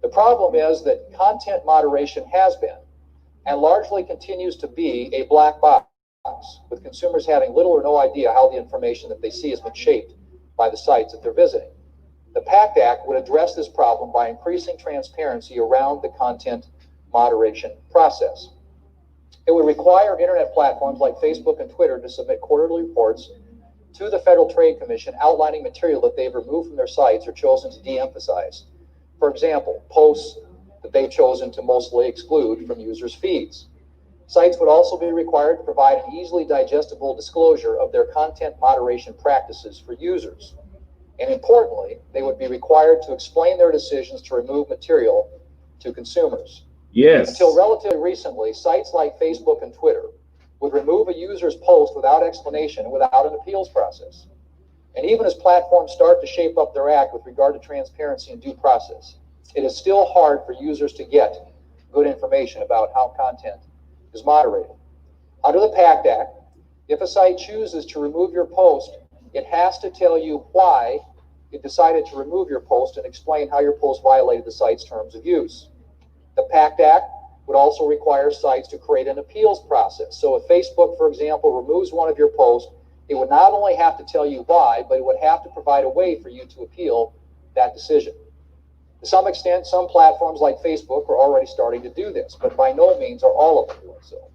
The problem is that content moderation has been and largely continues to be a black box, with consumers having little or no idea how the information that they see has been shaped by the sites that they're visiting. The PACT Act would address this problem by increasing transparency around the content moderation process. It would require internet platforms like Facebook and Twitter to submit quarterly reports to the Federal Trade Commission outlining material that they've removed from their sites or chosen to de-emphasize. For example, posts that they've chosen to mostly exclude from users' feeds. Sites would also be required to provide an easily digestible disclosure of their content moderation practices for users. And importantly, they would be required to explain their decisions to remove material to consumers. Yes. Until relatively recently, sites like Facebook and Twitter would remove a user's post without explanation and without an appeals process. And even as platforms start to shape up their act with regard to transparency and due process, it is still hard for users to get good information about how content is moderated. Under the PACT Act, if a site chooses to remove your post, it has to tell you why it decided to remove your post and explain how your post violated the site's terms of use. The PACT Act would also require sites to create an appeals process. So if Facebook, for example, removes one of your posts, it would not only have to tell you why, but it would have to provide a way for you to appeal that decision. To some extent, some platforms like Facebook are already starting to do this, but by no means are all of them doing so.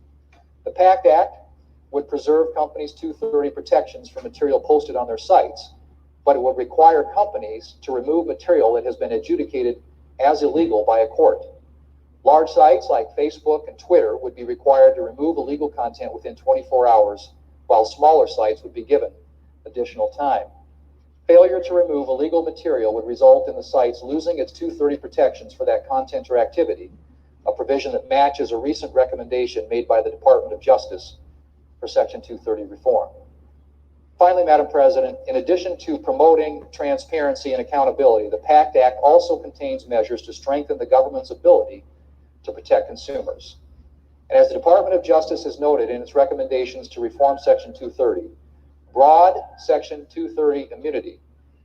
The PACT Act would preserve companies' 230 protections for material posted on their sites, but it would require companies to remove material that has been adjudicated as illegal by a court. Large sites like Facebook and Twitter would be required to remove illegal content within 24 hours, while smaller sites would be given additional time. Failure to remove illegal material would result in the sites losing its 230 protections for that content or activity, a provision that matches a recent recommendation made by the Department of Justice for Section 230 reform. Finally, Madam President, in addition to promoting transparency and accountability, the PACT Act also contains measures to strengthen the government's ability to protect consumers. And as the Department of Justice has noted in its recommendations to reform Section 230, broad Section 230 immunity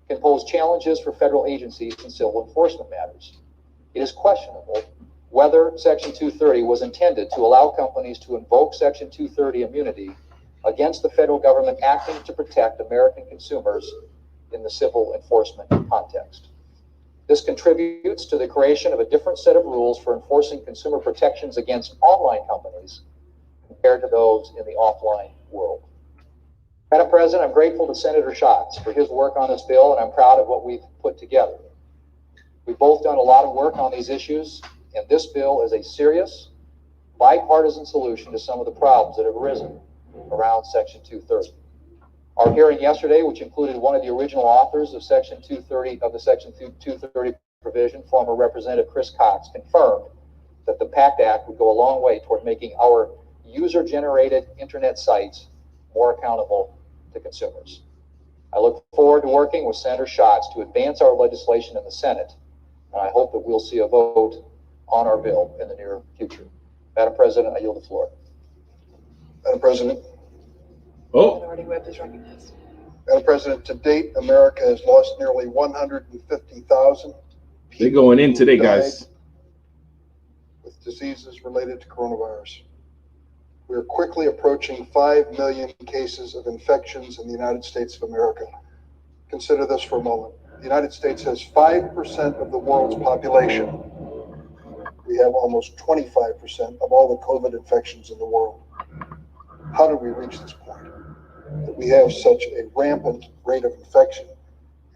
can pose challenges for federal agencies in civil enforcement matters. It is questionable whether Section 230 was intended to allow companies to invoke Section 230 immunity against the federal government acting to protect American consumers in the civil enforcement context. This contributes to the creation of a different set of rules for enforcing consumer protections against online companies compared to those in the offline world. Madam President, I'm grateful to Senator Schatz for his work on this bill, and I'm proud of what we've put together. We've both done a lot of work on these issues, and this bill is a serious, bipartisan solution to some of the problems that have arisen around Section 230. Our hearing yesterday, which included one of the original authors of Section 230 of the Section 230 provision, former Representative Chris Cox, confirmed that the PACT Act would go a long way toward making our user-generated internet sites more accountable to consumers. I look forward to working with Senator Schatz to advance our legislation in the Senate, and I hope that we'll see a vote on our bill in the near future. Madam President, I yield the floor. Madam President. Oh. Minority Whip is recognized. Madam President, to date, America has lost nearly 150,000 people. They're going in today, guys. With diseases related to coronavirus. We are quickly approaching 5 million cases of infections in the United States of America. Consider this for a moment. The United States has 5% of the world's population. We have almost 25% of all the COVID infections in the world. How did we reach this point? That we have such a rampant rate of infection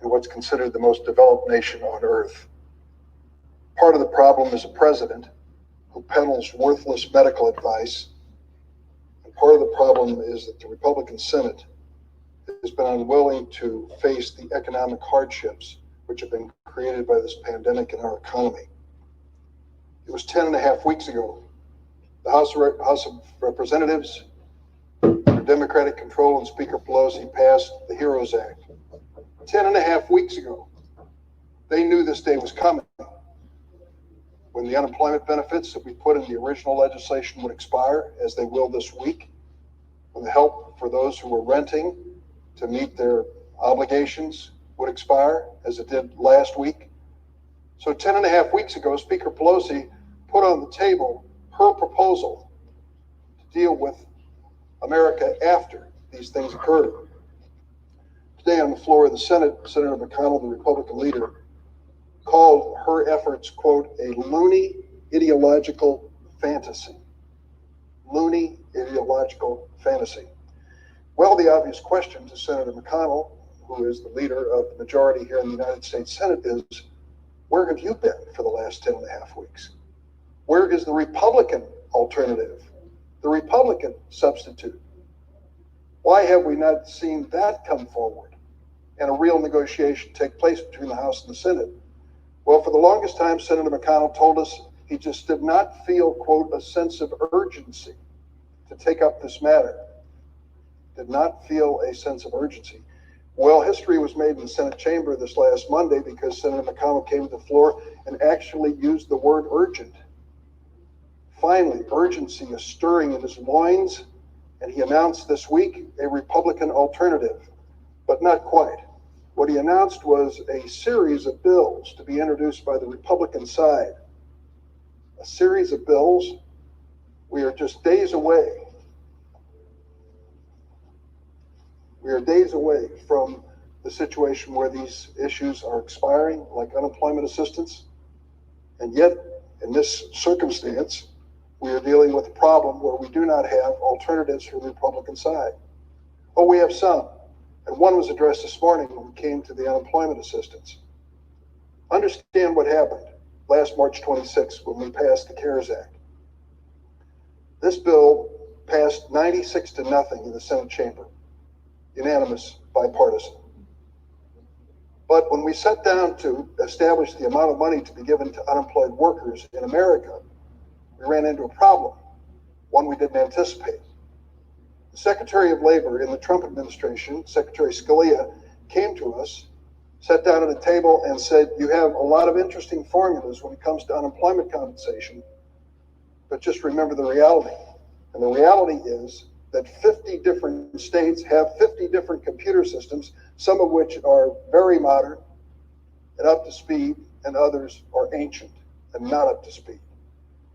in what's considered the most developed nation on earth. Part of the problem is a president who peddles worthless medical advice. And part of the problem is that the Republican Senate has been unwilling to face the economic hardships which have been created by this pandemic in our economy. It was 10 and a half weeks ago, the House of Representatives, under Democratic control, and Speaker Pelosi passed the HEROES Act. 10 and a half weeks ago, they knew this day was coming, when the unemployment benefits that we put in the original legislation would expire, as they will this week, when the help for those who were renting to meet their obligations would expire, as it did last week. So 10 and a half weeks ago, Speaker Pelosi put on the table her proposal to deal with America after these things occurred. Today on the floor of the Senate, Senator McConnell, the Republican leader, called her efforts, quote, a loony ideological fantasy. Loony ideological fantasy. Well, the obvious question to Senator McConnell, who is the leader of the majority here in the United States Senate, is where have you been for the last 10 and a half weeks? Where is the Republican alternative, the Republican substitute? Why have we not seen that come forward? and a real negotiation take place between the House and the Senate. Well, for the longest time, Senator McConnell told us he just did not feel, quote, a sense of urgency to take up this matter. Did not feel a sense of urgency. Well, history was made in the Senate chamber this last Monday because Senator McConnell came to the floor and actually used the word urgent. Finally, urgency is stirring in his loins, and he announced this week a Republican alternative, but not quite. What he announced was a series of bills to be introduced by the Republican side. A series of bills. We are just days away. We are days away from the situation where these issues are expiring, like unemployment assistance. And yet, in this circumstance, we are dealing with a problem where we do not have alternatives from the Republican side. Oh, we have some. And one was addressed this morning when we came to the unemployment assistance. Understand what happened last March 26th when we passed the CARES Act. This bill passed 96-0 in the Senate chamber, unanimous, bipartisan. But when we sat down to establish the amount of money to be given to unemployed workers in America, we ran into a problem, one we didn't anticipate. The Secretary of Labor in the Trump administration, Secretary Scalia, came to us, sat down at a table and said, you have a lot of interesting formulas when it comes to unemployment compensation, but just remember the reality. And the reality is that 50 different states have 50 different computer systems, some of which are very modern and up to speed, and others are ancient and not up to speed.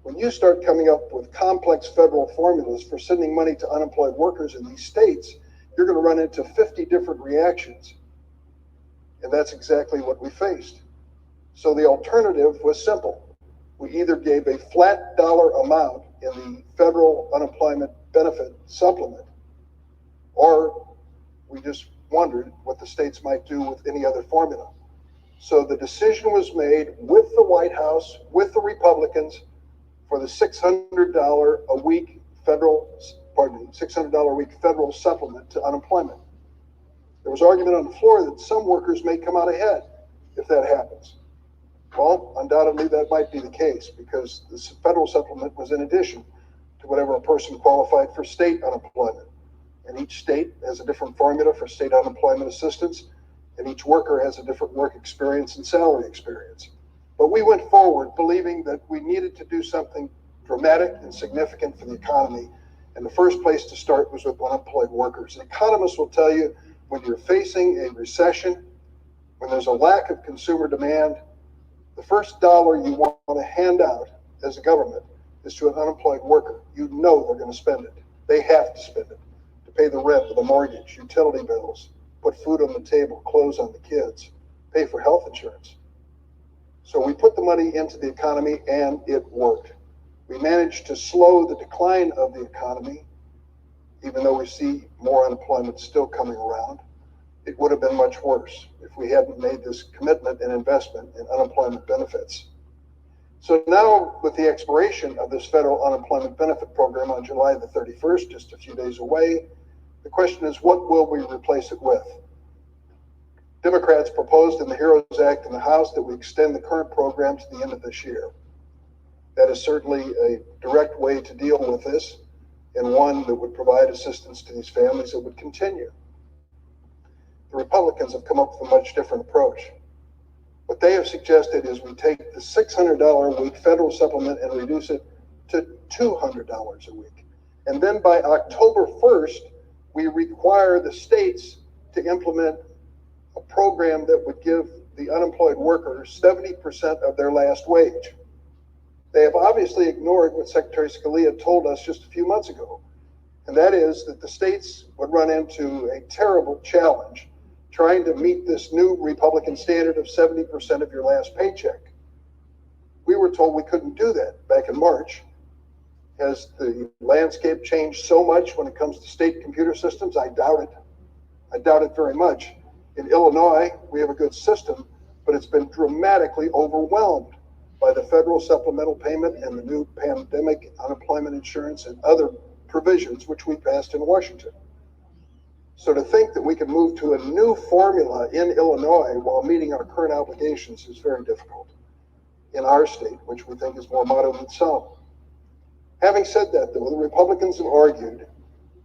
When you start coming up with complex federal formulas for sending money to unemployed workers in these states, you're going to run into 50 different reactions. And that's exactly what we faced. So the alternative was simple. We either gave a flat dollar amount in the federal unemployment benefit supplement, or we just wondered what the states might do with any other formula. So the decision was made with the White House, with the Republicans, for the $600 a week $600 a week federal supplement to unemployment. There was argument on the floor that some workers may come out ahead if that happens. Well, undoubtedly that might be the case because this federal supplement was in addition to whatever a person qualified for state unemployment. And each state has a different formula for state unemployment assistance, and each worker has a different work experience and salary experience. But we went forward believing that we needed to do something dramatic and significant for the economy. And the first place to start was with unemployed workers. And economists will tell you when you're facing a recession, when there's a lack of consumer demand, the first dollar you want to hand out as a government is to an unemployed worker. You know they're going to spend it. They have to spend it to pay the rent, the mortgage, utility bills, put food on the table, clothes on the kids, pay for health insurance. So we put the money into the economy and it worked. We managed to slow the decline of the economy, even though we see more unemployment still coming around. It would have been much worse if we hadn't made this commitment and investment in unemployment benefits. So now with the expiration of this federal unemployment benefit program on July the 31st, just a few days away, the question is, what will we replace it with? Democrats proposed in the HEROES Act in the House that we extend the current program to the end of this year. That is certainly a direct way to deal with this, and one that would provide assistance to these families that would continue. The Republicans have come up with a much different approach. What they have suggested is we take the $600 a week federal supplement and reduce it to $200 a week. And then by October 1st, we require the states to implement a program that would give the unemployed workers 70% of their last wage. They have obviously ignored what Secretary Scalia told us just a few months ago, and that is that the states would run into a terrible challenge trying to meet this new Republican standard of 70% of your last paycheck. We were told we couldn't do that back in March. Has the landscape changed so much when it comes to state computer systems? I doubt it. I doubt it very much. In Illinois, we have a good system, but it's been dramatically overwhelmed by the federal supplemental payment and the new pandemic unemployment insurance and other provisions which we passed in Washington. So to think that we can move to a new formula in Illinois while meeting our current obligations is very difficult in our state, which we think is more modern than some. Having said that, though, the Republicans have argued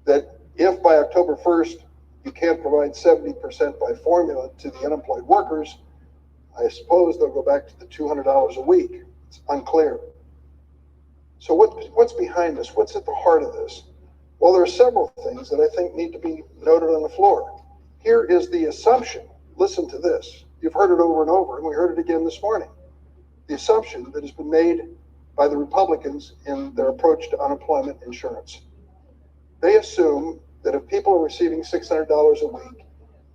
that if by October 1st you can't provide 70% by formula to the unemployed workers, I suppose they'll go back to the $200 a week. It's unclear. So what's behind this? What's at the heart of this? Well, there are several things that I think need to be noted on the floor. Here is the assumption. Listen to this. You've heard it over and over, and we heard it again this morning. The assumption that has been made by the Republicans in their approach to unemployment insurance. They assume that if people are receiving $600 a week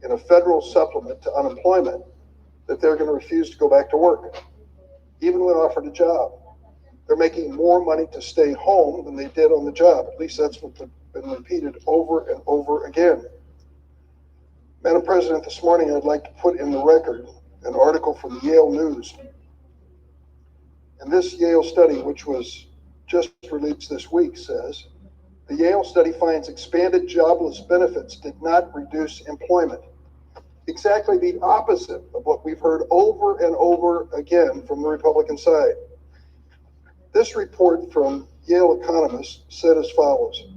in a federal supplement to unemployment, that they're going to refuse to go back to work, even when offered a job. They're making more money to stay home than they did on the job. At least that's what's been repeated over and over again. Madam President, this morning I'd like to put in the record an article from the Yale News. And this Yale study, which was just released this week, says, the Yale study finds expanded jobless benefits did not reduce employment. Exactly the opposite of what we've heard over and over again from the Republican side. This report from Yale economists said as follows.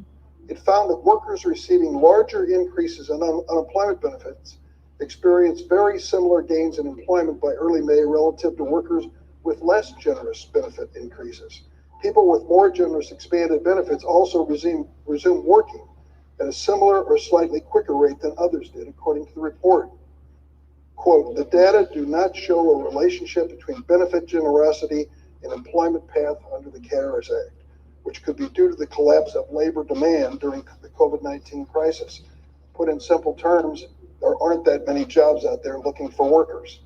It found that workers receiving larger increases in unemployment benefits experienced very similar gains in employment by early May relative to workers with less generous benefit increases. People with more generous expanded benefits also resumed working at a similar or slightly quicker rate than others did, according to the report. Quote, the data do not show a relationship between benefit generosity and employment path under the CARES Act, which could be due to the collapse of labor demand during the COVID-19 crisis. Put in simple terms, there aren't that many jobs out there looking for workers.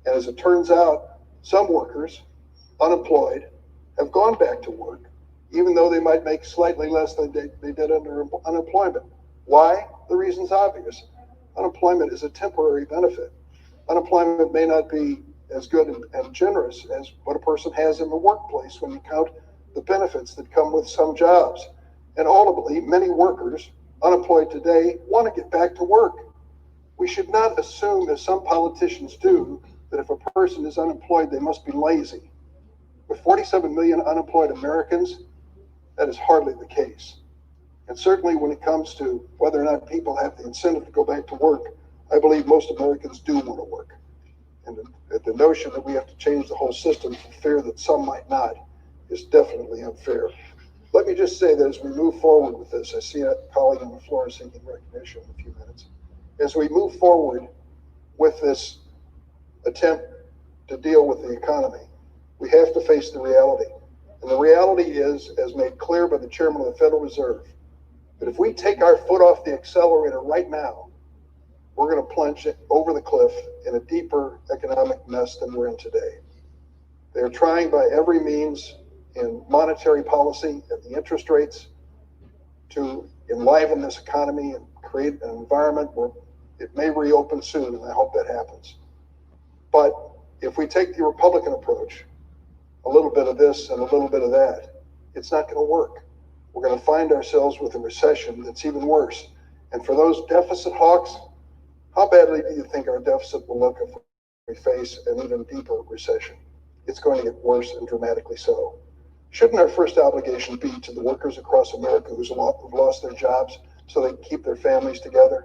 And as it turns out, some workers, unemployed, have gone back to work, even though they might make slightly less than they did under unemployment. Why? The reason's obvious. Unemployment is a temporary benefit. Unemployment may not be as good and generous as what a person has in the workplace when you count the benefits that come with some jobs. And ultimately, many workers unemployed today want to get back to work. We should not assume, as some politicians do, that if a person is unemployed, they must be lazy. With 47 million unemployed Americans, that is hardly the case. And certainly when it comes to whether or not people have the incentive to go back to work, I believe most Americans do want to work. And the notion that we have to change the whole system for fear that some might not is definitely unfair. Let me just say that as we move forward with this, I see a colleague on the floor seeking recognition in a few minutes. As we move forward with this attempt to deal with the economy, we have to face the reality. And the reality is, as made clear by the chairman of the Federal Reserve, that if we take our foot off the accelerator right now, we're going to plunge over the cliff in a deeper economic mess than we're in today. They are trying by every means in monetary policy and the interest rates to enliven this economy and create an environment where it may reopen soon, and I hope that happens. But if we take the Republican approach, a little bit of this and a little bit of that, it's not going to work. We're going to find ourselves with a recession that's even worse. And for those deficit hawks, how badly do you think our deficit will look if we face an even deeper recession? It's going to get worse, and dramatically so. Shouldn't our first obligation be to the workers across America who've lost their jobs so they can keep their families together?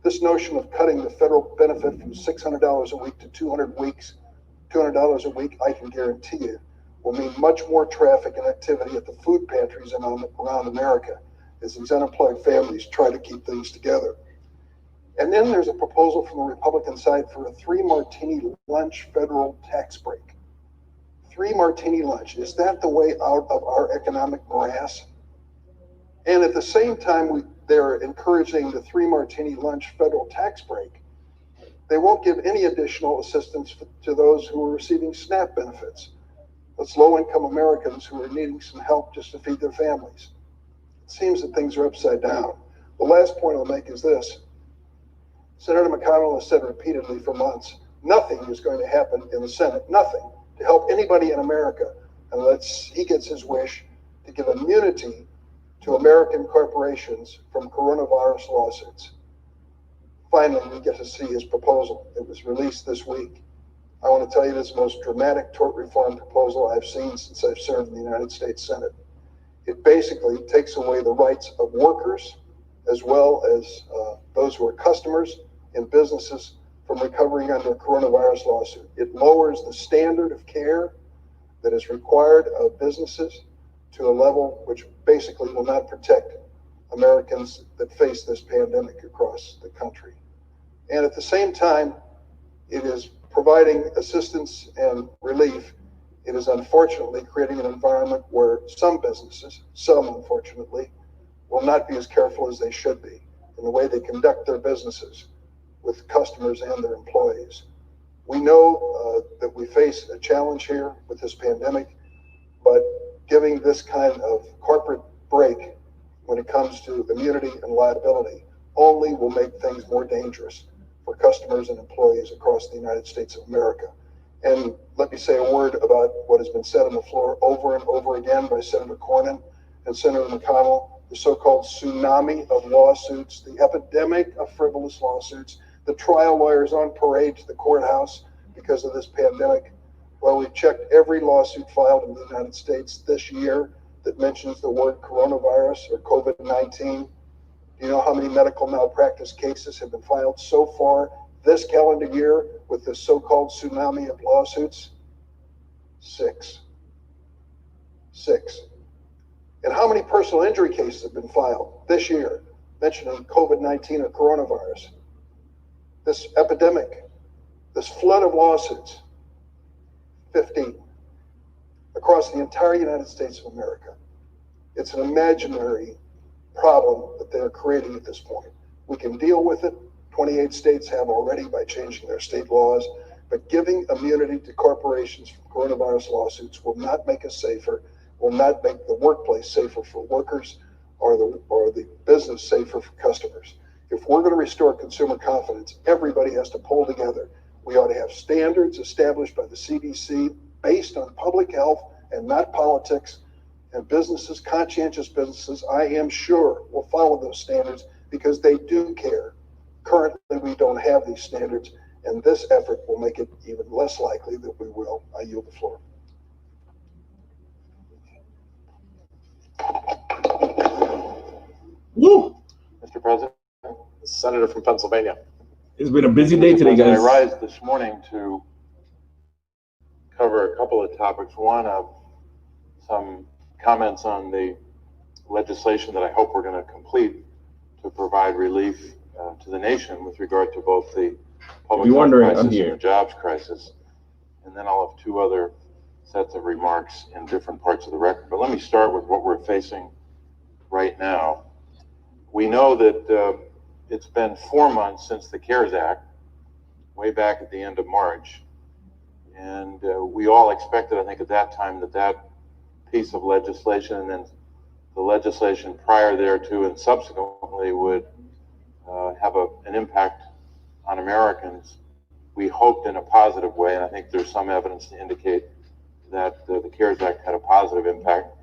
This notion of cutting the federal benefit from $600 a week to $200 a week, I can guarantee you, will mean much more traffic and activity at the food pantries and around America as these unemployed families try to keep things together. And then there's a proposal from the Republican side for a 3-martini lunch federal tax break. 3-martini lunch. Is that the way out of our economic morass? And at the same time, they're encouraging the 3-martini lunch federal tax break. They won't give any additional assistance to those who are receiving SNAP benefits. That's low-income Americans who are needing some help just to feed their families. It seems that things are upside down. The last point I'll make is this. Senator McConnell has said repeatedly for months, nothing is going to happen in the Senate, nothing, to help anybody in America unless he gets his wish to give immunity to American corporations from coronavirus lawsuits. finally we get to see his proposal. It was released this week. I want to tell you, this is the most dramatic tort reform proposal I've seen since I've served in the United States Senate. It basically takes away the rights of workers as well as those who are customers and businesses from recovering under a coronavirus lawsuit. It lowers the standard of care that is required of businesses to a level which basically will not protect Americans that face this pandemic across the country. And at the same time, it is providing assistance and relief. It is unfortunately creating an environment where some businesses, unfortunately, will not be as careful as they should be in the way they conduct their businesses with customers and their employees. We know that we face a challenge here with this pandemic, but giving this kind of corporate break when it comes to immunity and liability only will make things more dangerous for customers and employees across the United States of America. And let me say a word about what has been said on the floor over and over again by Senator Cornyn and Senator McConnell, the so-called tsunami of lawsuits, the epidemic of frivolous lawsuits, the trial lawyers on parade to the courthouse because of this pandemic. Well, we've checked every lawsuit filed in the United States this year that mentions the word coronavirus or COVID-19. Do you know how many medical malpractice cases have been filed so far this calendar year with this so-called tsunami of lawsuits? 6. And how many personal injury cases have been filed this year mentioning COVID-19 or coronavirus? This epidemic, this flood of lawsuits, 15 across the entire United States of America. It's an imaginary problem that they're creating at this point. We can deal with it. 28 states have already by changing their state laws, but giving immunity to corporations from coronavirus lawsuits will not make us safer, will not make the workplace safer for workers or the business safer for customers. If we're going to restore consumer confidence, everybody has to pull together. We ought to have standards established by the CDC based on public health and not politics. And businesses, conscientious businesses, I am sure will follow those standards because they do care. Currently, we don't have these standards, and this effort will make it even less likely that we will. I yield the floor. Woo! Mr. President, Senator from Pennsylvania. It's been a busy day today, guys. I rise this morning to cover a couple of topics. One, some comments on the legislation that I hope we're going to complete to provide relief to the nation with regard to both the public health crisis and the jobs crisis. And then I'll have two other sets of remarks in different parts of the record. But let me start with what we're facing right now. We know that it's been 4 months since the CARES Act, way back at the end of March. And we all expected, I think at that time, that piece of legislation and then the legislation prior thereto and subsequently would have an impact on Americans. We hoped in a positive way, and I think there's some evidence to indicate that the CARES Act had a positive impact.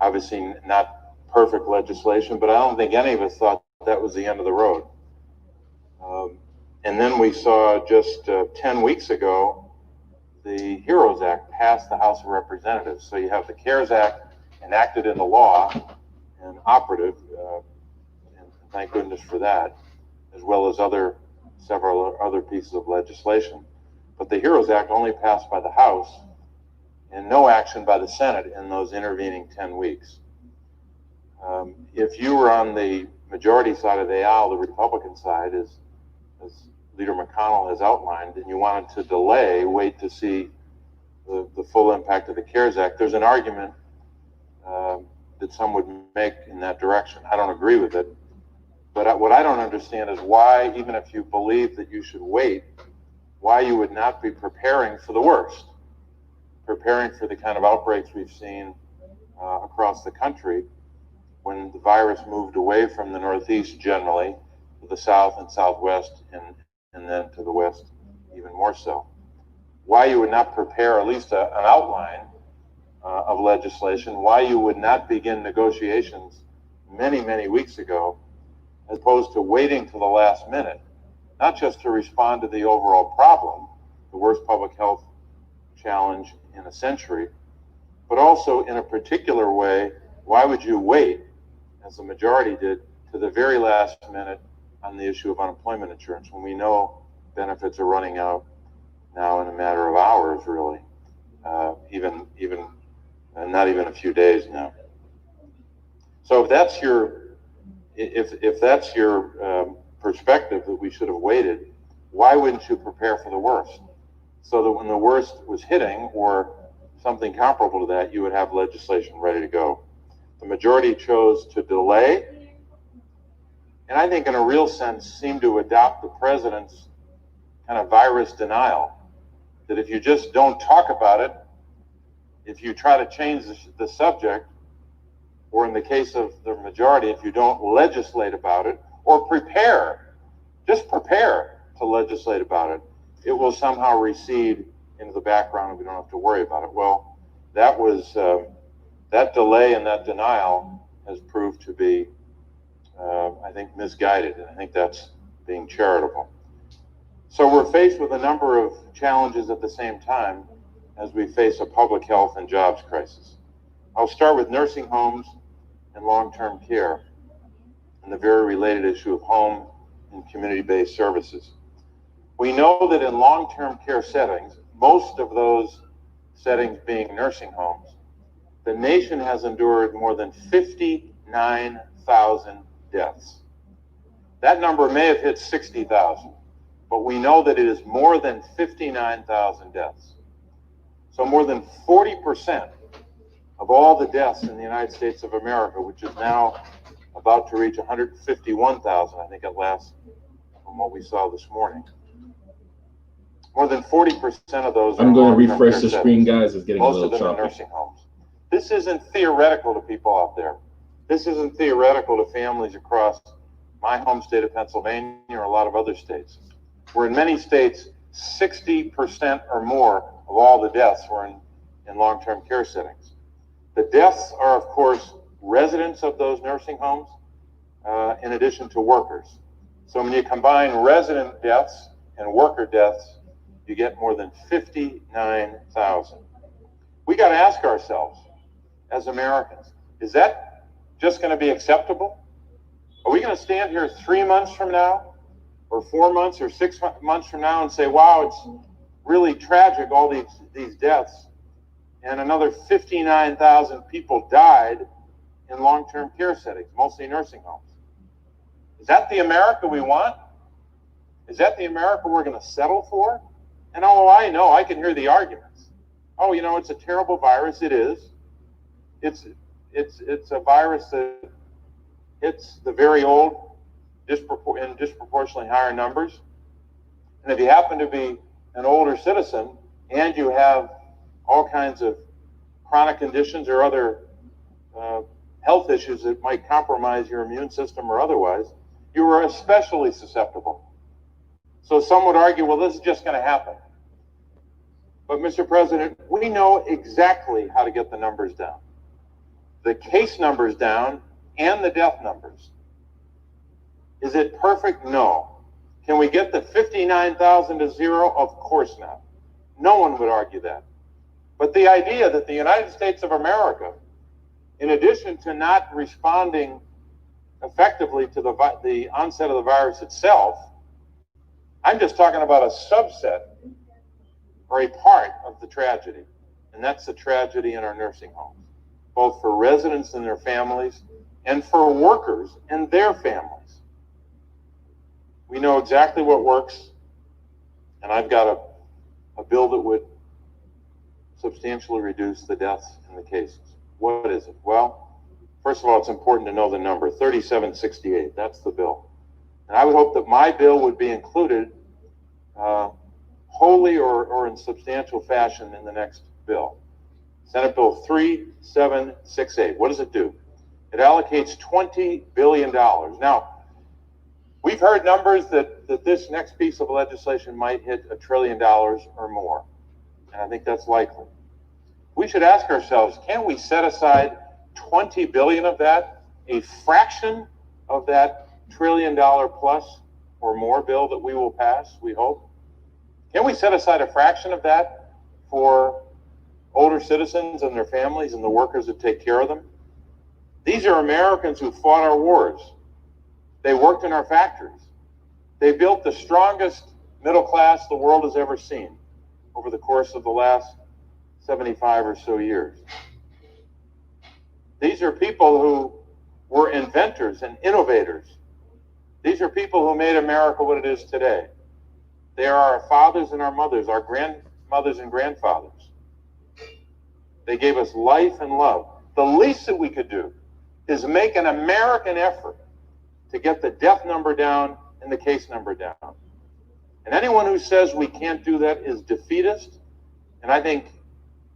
Obviously not perfect legislation, but I don't think any of us thought that was the end of the road. And then we saw just 10 weeks ago, the HEROES Act passed the House of Representatives. So you have the CARES Act enacted into law and operative, and thank goodness for that, as well as several other pieces of legislation. But the HEROES Act only passed by the House and no action by the Senate in those intervening 10 weeks. If you were on the majority side of the aisle, the Republican side, as Leader McConnell has outlined, and you wanted to delay, wait to see the full impact of the CARES Act, there's an argument that some would make in that direction. I don't agree with it. But what I don't understand is why, even if you believe that you should wait, why you would not be preparing for the worst, preparing for the kind of outbreaks we've seen across the country when the virus moved away from the Northeast generally to the South and Southwest and then to the West even more so. Why you would not prepare at least an outline of legislation, why you would not begin negotiations many, many weeks ago, as opposed to waiting to the last minute not just to respond to the overall problem, the worst public health challenge in a century, but also in a particular way, why would you wait, as the majority did, to the very last minute on the issue of unemployment insurance when we know benefits are running out now in a matter of hours, really, not even a few days now. So if that's your perspective that we should have waited, why wouldn't you prepare for the worst? So that when the worst was hitting or something comparable to that, you would have legislation ready to go. The majority chose to delay, and I think in a real sense seemed to adopt the president's kind of virus denial, that if you just don't talk about it, if you try to change the subject, or in the case of the majority, if you don't legislate about it, or just prepare to legislate about it, it will somehow recede into the background and we don't have to worry about it. Well, that delay and that denial has proved to be, I think, misguided, and I think that's being charitable. So we're faced with a number of challenges at the same time as we face a public health and jobs crisis. I'll start with nursing homes and long-term care and the very related issue of home and community-based services. We know that in long-term care settings, most of those settings being nursing homes, the nation has endured more than 59,000 deaths. That number may have hit 60,000, but we know that it is more than 59,000 deaths. So more than 40% of all the deaths in the United States of America, which is now about to reach 151,000, I think at last, from what we saw this morning. More than 40% of those I'm going to refresh the screen, guys. It's getting a little choppy. Most of them in nursing homes. This isn't theoretical to people out there. This isn't theoretical to families across my home state of Pennsylvania or a lot of other states, where in many states, 60% or more of all the deaths were in long-term care settings. The deaths are, of course, residents of those nursing homes, in addition to workers. So when you combine resident deaths and worker deaths, you get more than 59,000. We got to ask ourselves, as Americans, is that just going to be acceptable? Are we going to stand here 3 months from now, or 4 months, or 6 months from now and say, wow, it's really tragic, all these deaths, and another 59,000 people died in long-term care settings, mostly nursing homes? Is that the America we want? Is that the America we're going to settle for? And oh, I know, I can hear the arguments. Oh, you know, it's a terrible virus. It is. It's a virus that hits the very old in disproportionately higher numbers. And if you happen to be an older citizen and you have all kinds of chronic conditions or other health issues that might compromise your immune system or otherwise, you are especially susceptible. So some would argue, well, this is just going to happen. But Mr. President, we know exactly how to get the numbers down. The case numbers down and the death numbers. Is it perfect? No. Can we get the 59,000 to zero? Of course not. No one would argue that. But the idea that the United States of America, in addition to not responding effectively to the onset of the virus itself, I'm just talking about a subset or a part of the tragedy, and that's the tragedy in our nursing homes, both for residents and their families and for workers and their families. We know exactly what works, and I've got a bill that would substantially reduce the deaths and the cases. What is it? Well, first of all, it's important to know the number, 3768, that's the bill. And I would hope that my bill would be included wholly or in substantial fashion in the next bill. Senate Bill 3768. What does it do? It allocates $20 billion. Now, we've heard numbers that this next piece of legislation might hit $1 trillion or more, and I think that's likely. We should ask ourselves, can we set aside $20 billion of that, a fraction of that $1 trillion plus, or more bill that we will pass, we hope? Can we set aside a fraction of that for older citizens and their families and the workers that take care of them? These are Americans who fought our wars. They worked in our factories. They built the strongest middle class the world has ever seen over the course of the last 75 or so years. These are people who were inventors and innovators. These are people who made America what it is today. They are our fathers and our mothers, our grandmothers and grandfathers. They gave us life and love. The least that we could do is make an American effort to get the death number down and the case number down. And anyone who says we can't do that is defeatist, and I think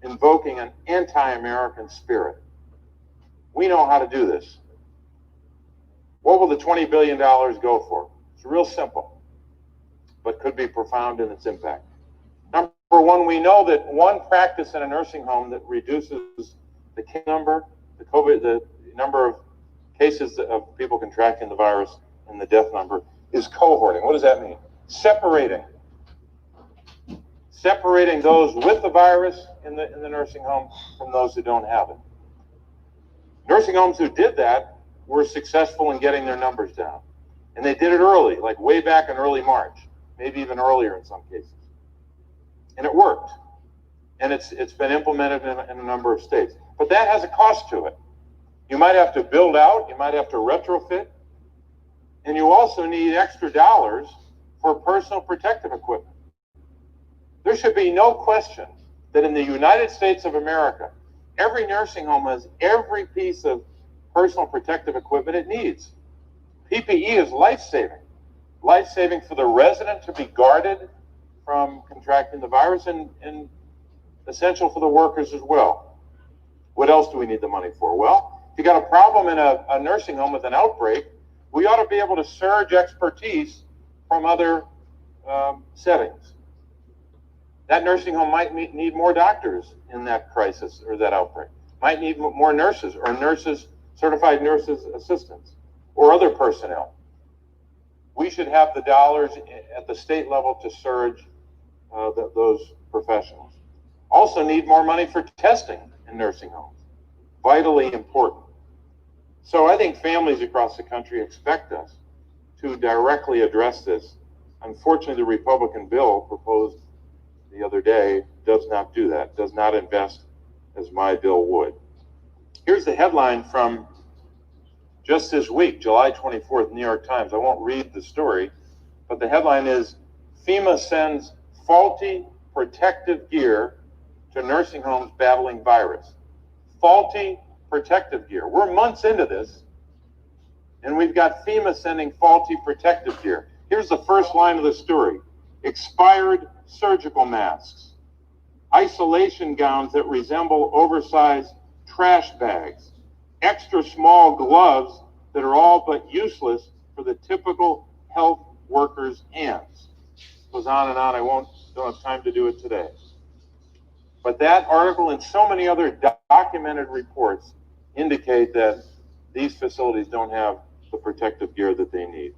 invoking an anti-American spirit. We know how to do this. What will the $20 billion go for? It's real simple, but could be profound in its impact. Number one, we know that one practice in a nursing home that reduces the case number, the number of cases of people contracting the virus and the death number is cohorting. What does that mean? Separating those with the virus in the nursing home from those who don't have it. Nursing homes who did that were successful in getting their numbers down. And they did it early, like way back in early March, maybe even earlier in some cases. And it worked. And it's been implemented in a number of states. But that has a cost to it. You might have to build out, you might have to retrofit, and you also need extra dollars for personal protective equipment. There should be no question that in the United States of America, every nursing home has every piece of personal protective equipment it needs. PPE is life-saving. Life-saving for the resident to be guarded from contracting the virus and essential for the workers as well. What else do we need the money for? Well, if you got a problem in a nursing home with an outbreak, we ought to be able to surge expertise from other settings. That nursing home might need more doctors in that crisis or that outbreak. Might need more nurses or certified nurses assistants or other personnel. We should have the dollars at the state level to surge those professionals. Also need more money for testing in nursing homes. Vitally important. So I think families across the country expect us to directly address this. Unfortunately, the Republican bill proposed the other day does not do that, does not invest as my bill would. Here's the headline from just this week, July 24th, New York Times. I won't read the story, but the headline is, FEMA sends faulty protective gear to nursing homes battling virus. Faulty protective gear. We're months into this, and we've got FEMA sending faulty protective gear. Here's the first line of the story. Expired surgical masks. Isolation gowns that resemble oversized trash bags. Extra small gloves that are all but useless for the typical health worker's hands. Goes on and on. Don't have time to do it today. But that article and so many other documented reports indicate that these facilities don't have the protective gear that they need.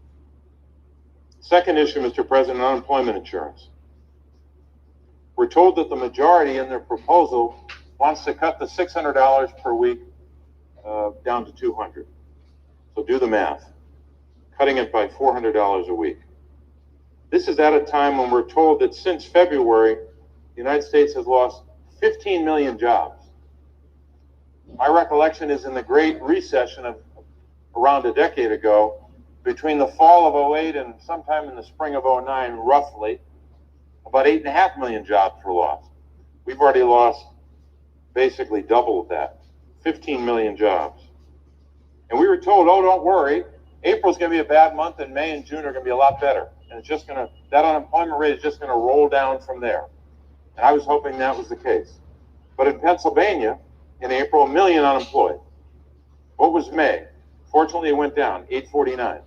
Second issue, Mr. President, unemployment insurance. We're told that the majority in their proposal wants to cut the $600 per week down to $200. So do the math. Cutting it by $400 a week. This is at a time when we're told that since February, the United States has lost 15 million jobs. My recollection is in the Great Recession of around a decade ago, between the fall of 08 and sometime in the spring of 09, roughly, about 8.5 million jobs were lost. We've already lost basically double of that, 15 million jobs. And we were told, oh, don't worry, April's going to be a bad month and May and June are going to be a lot better. And it's just going to, that unemployment rate is just going to roll down from there. And I was hoping that was the case. But in Pennsylvania, in April, 1 million unemployed. What was May? Fortunately, it went down, 849.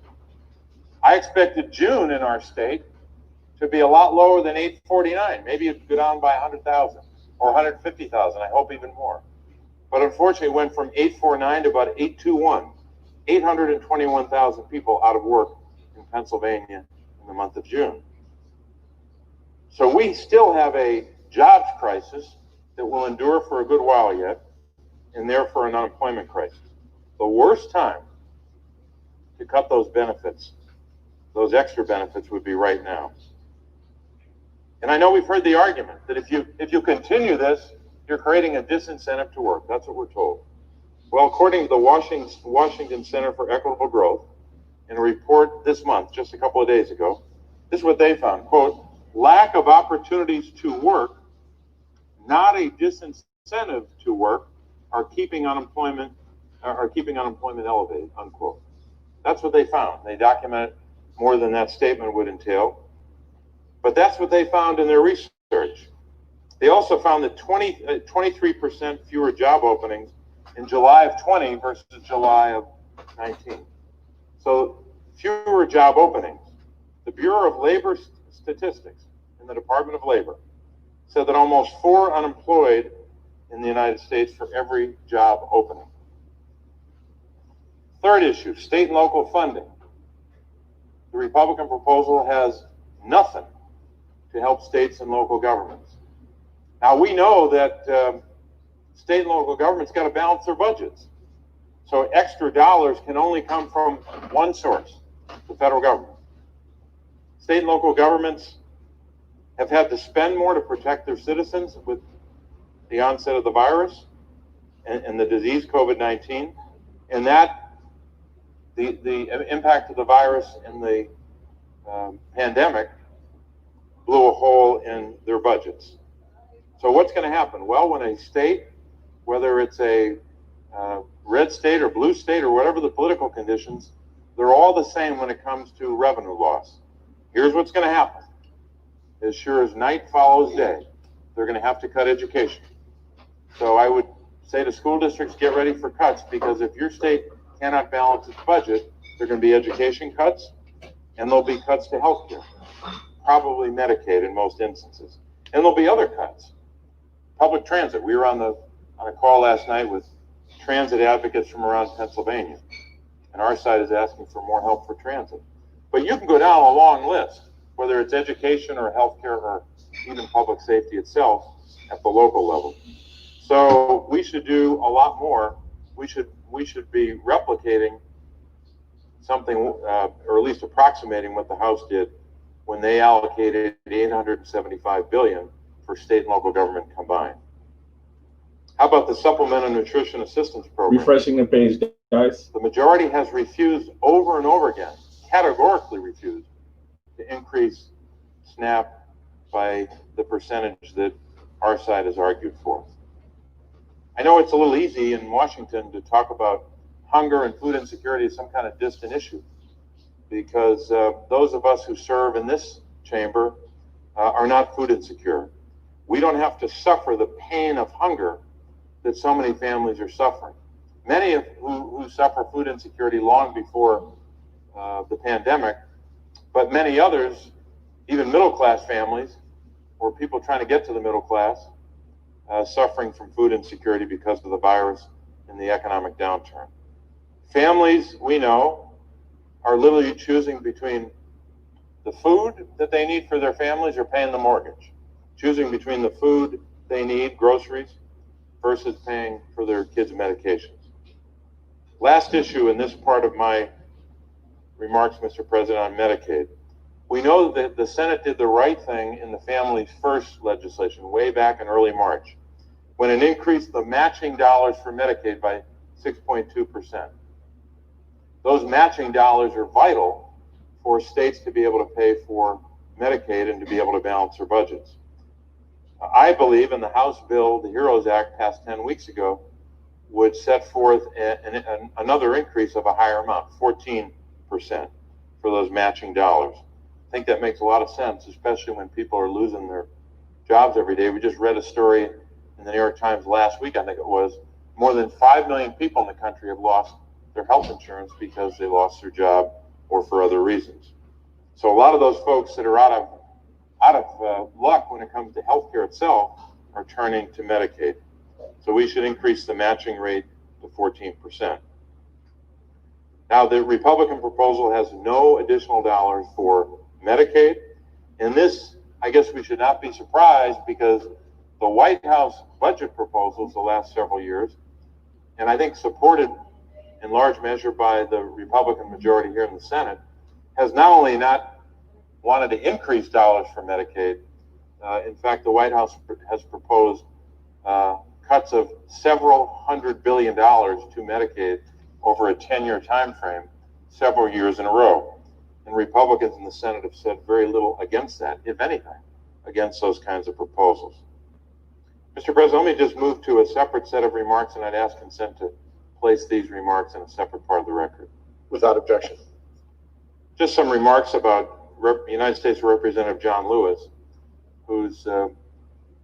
I expected June in our state to be a lot lower than 849. Maybe it'd go down by 100,000 or 150,000. I hope even more. But unfortunately, it went from 849 to about 821. 821,000 people out of work in Pennsylvania in the month of June. So we still have a jobs crisis that will endure for a good while yet, and therefore an unemployment crisis. The worst time to cut those benefits, those extra benefits, would be right now. And I know we've heard the argument that if you continue this, you're creating a disincentive to work. That's what we're told. Well, according to the Washington Center for Equitable Growth, in a report this month, just a couple of days ago, this is what they found, quote, lack of opportunities to work, not a disincentive to work, are keeping unemployment elevated, unquote. That's what they found. They documented more than that statement would entail. But that's what they found in their research. They also found that 23% fewer job openings in July of 20 versus July of 19. So fewer job openings. The Bureau of Labor Statistics in the Department of Labor said that almost 4 unemployed in the United States for every job opening. Third issue, state and local funding. The Republican proposal has nothing to help states and local governments. Now, we know that state and local governments got to balance their budgets. So extra dollars can only come from one source, the federal government. State and local governments have had to spend more to protect their citizens with the onset of the virus and the disease COVID-19, and that the impact of the virus and the pandemic blew a hole in their budgets. So what's going to happen? Well, when a state, whether it's a red state or blue state or whatever the political conditions, they're all the same when it comes to revenue loss. Here's what's going to happen. As sure as night follows day, they're going to have to cut education. So I would say to school districts, get ready for cuts, because if your state cannot balance its budget, there are going to be education cuts, and there'll be cuts to health care, probably Medicaid in most instances. And there'll be other cuts. Public transit. We were on a call last night with transit advocates from around Pennsylvania, and our side is asking for more help for transit. But you can go down a long list, whether it's education or healthcare or even public safety itself at the local level. So we should do a lot more. We should be replicating something, or at least approximating what the House did when they allocated $875 billion for state and local government combined. How about the Supplemental Nutrition Assistance Program? Refreshing the page, guys. The majority has refused over and over again, categorically refused, to increase SNAP by the percentage that our side has argued for. I know it's a little easy in Washington to talk about hunger and food insecurity as some kind of distant issue, because those of us who serve in this chamber are not food insecure. We don't have to suffer the pain of hunger that so many families are suffering. Many of who suffer food insecurity long before the pandemic, but many others, even middle-class families or people trying to get to the middle class, suffering from food insecurity because of the virus and the economic downturn. Families, we know, are literally choosing between the food that they need for their families or paying the mortgage, choosing between the food they need, groceries, versus paying for their kids' medications. Last issue in this part of my remarks, Mr. President, on Medicaid. We know that the Senate did the right thing in the Families First legislation way back in early March, when it increased the matching dollars for Medicaid by 6.2%. Those matching dollars are vital for states to be able to pay for Medicaid and to be able to balance their budgets. I believe in the House bill, the HEROES Act, passed 10 weeks ago, would set forth another increase of a higher amount, 14% for those matching dollars. I think that makes a lot of sense, especially when people are losing their jobs every day. We just read a story in the New York Times last week, I think it was, more than 5 million people in the country have lost their health insurance because they lost their job or for other reasons. So a lot of those folks that are out of luck when it comes to healthcare itself are turning to Medicaid. So we should increase the matching rate to 14%. Now, the Republican proposal has no additional dollars for Medicaid. And this, I guess we should not be surprised, because the White House budget proposals the last several years, and I think supported in large measure by the Republican majority here in the Senate, has not only not wanted to increase dollars for Medicaid, in fact, the White House has proposed cuts of several $100 billion to Medicaid over a 10-year time frame, several years in a row. And Republicans in the Senate have said very little against that, if anything, against those kinds of proposals. Mr. President, let me just move to a separate set of remarks, and I'd ask consent to place these remarks in a separate part of the record. Without objection. Just some remarks about United States Representative John Lewis, whose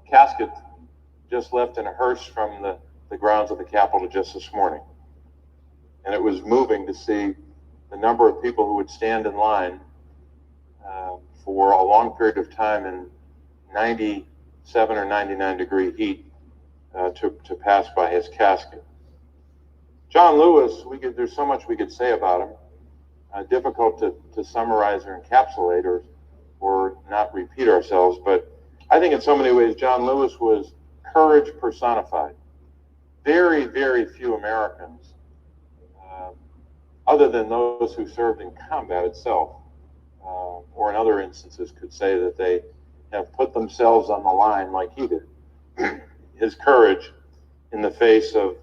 casket just left in a hearse from the grounds of the Capitol just this morning. And it was moving to see the number of people who would stand in line for a long period of time in 97 or 99-degree heat to pass by his casket. John Lewis, there's so much we could say about him. Difficult to summarize or encapsulate or not repeat ourselves, but I think in so many ways John Lewis was courage personified. Very, very few Americans, other than those who served in combat itself, or in other instances, could say that they have put themselves on the line like he did. His courage in the face of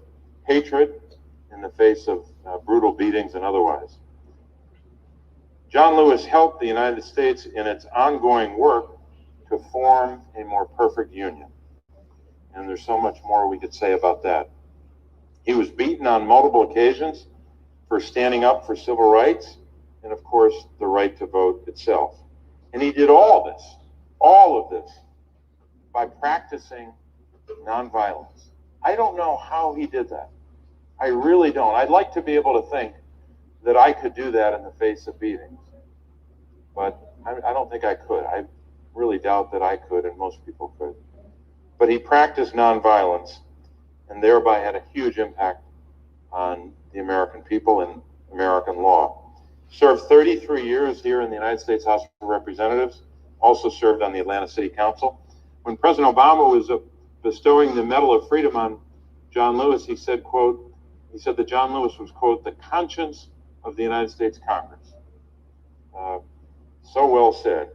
hatred, in the face of brutal beatings and otherwise. John Lewis helped the United States in its ongoing work to form a more perfect union. And there's so much more we could say about that. He was beaten on multiple occasions for standing up for civil rights and, of course, the right to vote itself. And he did all of this, by practicing nonviolence. I don't know how he did that. I really don't. I'd like to be able to think that I could do that in the face of beatings. But I don't think I could. I really doubt that I could, and most people could. But he practiced nonviolence and thereby had a huge impact on the American people and American law. Served 33 years here in the United States House of Representatives, also served on the Atlanta City Council. When President Obama was bestowing the Medal of Freedom on John Lewis, he said, quote, he said that John Lewis was, quote, the conscience of the United States Congress. So well said.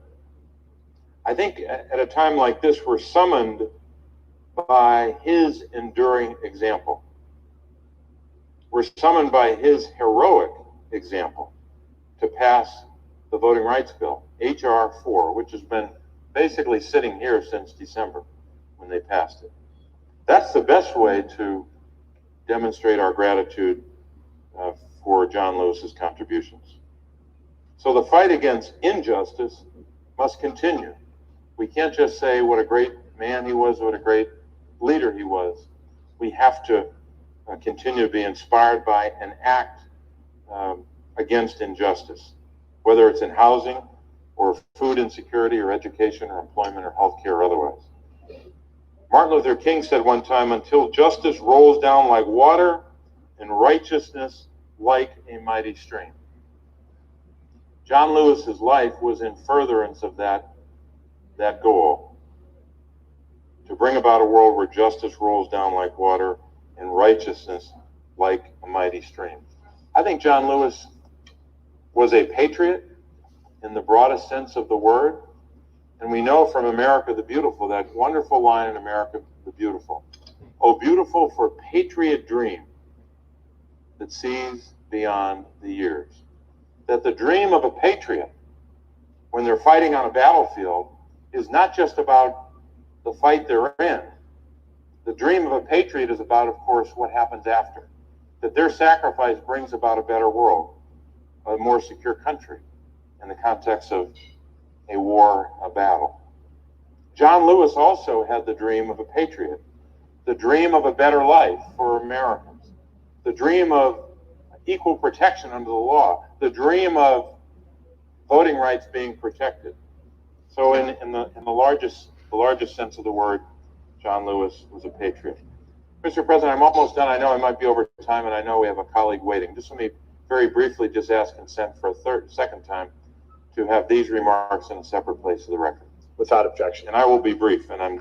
I think at a time like this, we're summoned by his enduring example. We're summoned by his heroic example to pass the Voting Rights Bill, H.R. 4, which has been basically sitting here since December when they passed it. That's the best way to demonstrate our gratitude for John Lewis's contributions. So the fight against injustice must continue. We can't just say what a great man he was, what a great leader he was. We have to continue to be inspired by and act against injustice, whether it's in housing or food insecurity or education or employment or healthcare or otherwise. Martin Luther King said one time, until justice rolls down like water and righteousness like a mighty stream. John Lewis's life was in furtherance of that goal, to bring about a world where justice rolls down like water and righteousness like a mighty stream. I think John Lewis was a patriot in the broadest sense of the word. And we know from America the Beautiful, that wonderful line in America the Beautiful, oh, beautiful for patriot dream that sees beyond the years. That the dream of a patriot, when they're fighting on a battlefield, is not just about the fight they're in. The dream of a patriot is about, of course, what happens after. That their sacrifice brings about a better world, a more secure country in the context of a war, a battle. John Lewis also had the dream of a patriot, the dream of a better life for Americans, the dream of equal protection under the law, the dream of voting rights being protected. So in the largest sense of the word, John Lewis was a patriot. Mr. President, I'm almost done. I know I might be over time, and I know we have a colleague waiting. Just let me very briefly just ask consent for a second time to have these remarks in a separate place of the record. Without objection. And I will be brief, and I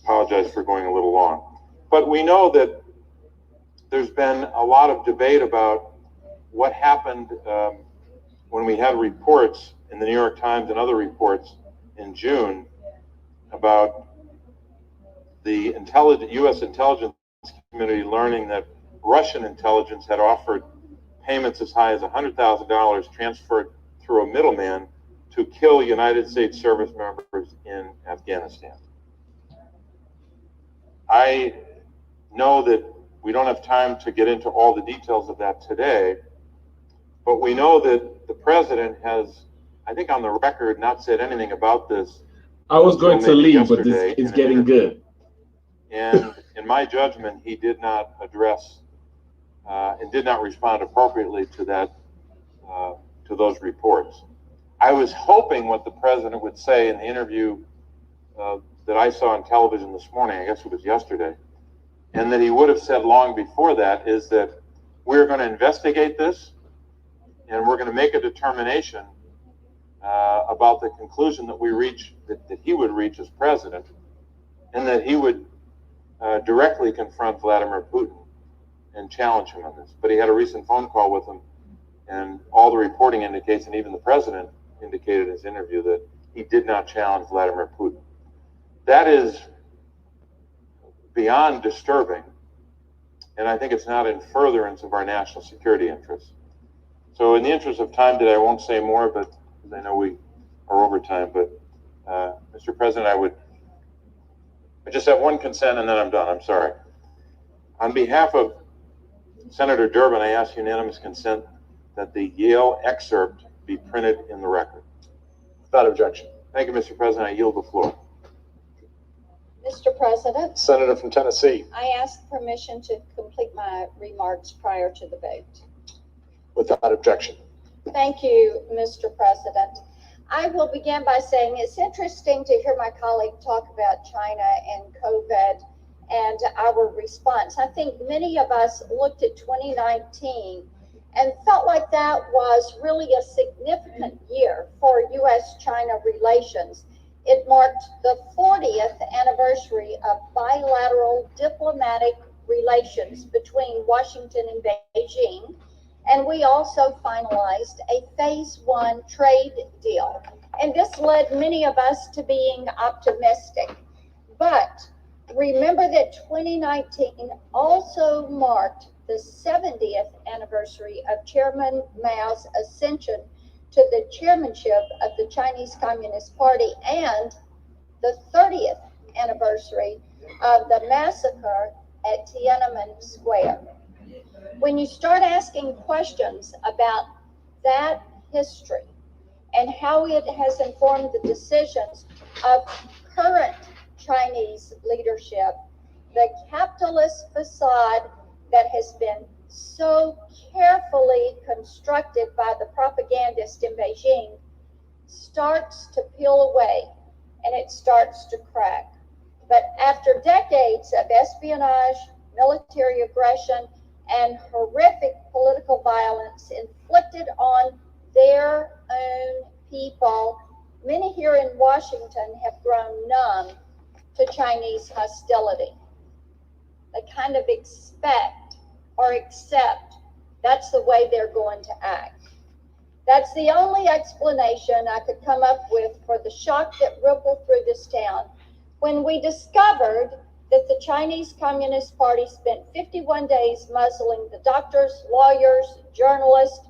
apologize for going a little long. But we know that there's been a lot of debate about what happened when we had reports in the New York Times and other reports in June about the U.S. intelligence community learning that Russian intelligence had offered payments as high as $100,000 transferred through a middleman to kill United States service members in Afghanistan. I know that we don't have time to get into all the details of that today, but we know that the president has, I think on the record, not said anything about this. I was going to leave, but this is getting good. And in my judgment, he did not address and did not respond appropriately to that, to those reports. I was hoping what the president would say in the interview that I saw on television this morning, I guess it was yesterday, and that he would have said long before that, is that we're going to investigate this and we're going to make a determination about the conclusion that we reach, that he would reach as president, and that he would directly confront Vladimir Putin and challenge him on this. But he had a recent phone call with him, and all the reporting indicates, and even the president indicated in his interview, that he did not challenge Vladimir Putin. That is beyond disturbing, and I think it's not in furtherance of our national security interests. So in the interest of time today, I won't say more, but I know we are over time, but Mr. President, I just have one consent and then I'm done. I'm sorry. On behalf of Senator Durbin, I ask unanimous consent that the Yale excerpt be printed in the record. Without objection. Thank you, Mr. President. I yield the floor. Mr. President, Senator from Tennessee. I ask permission to complete my remarks prior to the vote. Without objection. Thank you, Mr. President. I will begin by saying it's interesting to hear my colleague talk about China and COVID and our response. I think many of us looked at 2019 and felt like that was really a significant year for U.S.-China relations. It marked the 40th anniversary of bilateral diplomatic relations between Washington and Beijing, and we also finalized a phase 1 trade deal. And this led many of us to being optimistic. But remember that 2019 also marked the 70th anniversary of Chairman Mao's ascension to the chairmanship of the Chinese Communist Party and the 30th anniversary of the massacre at Tiananmen Square. When you start asking questions about that history and how it has informed the decisions of current Chinese leadership, the capitalist facade that has been so carefully constructed by the propagandist in Beijing starts to peel away and it starts to crack. But after decades of espionage, military aggression, and horrific political violence inflicted on their own people, many here in Washington have grown numb to Chinese hostility. They kind of expect or accept that's the way they're going to act. That's the only explanation I could come up with for the shock that rippled through this town when we discovered that the Chinese Communist Party spent 51 days muzzling the doctors, lawyers, journalists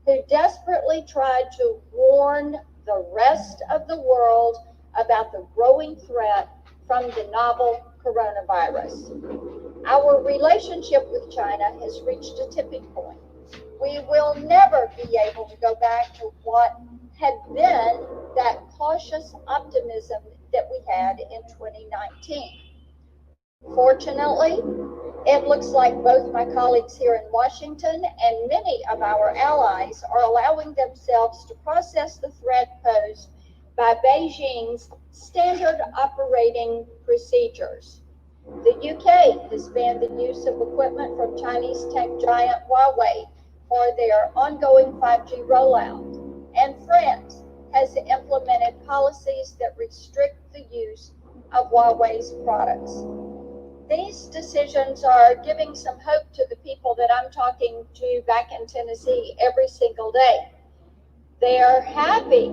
who desperately tried to warn the rest of the world about the growing threat from the novel coronavirus. Our relationship with China has reached a tipping point. We will never be able to go back to what had been that cautious optimism that we had in 2019. Fortunately, it looks like both my colleagues here in Washington and many of our allies are allowing themselves to process the threat posed by Beijing's standard operating procedures. The UK has banned the use of equipment from Chinese tech giant Huawei for their ongoing 5G rollout. And France has implemented policies that restrict the use of Huawei's products. These decisions are giving some hope to the people that I'm talking to back in Tennessee every single day. They are happy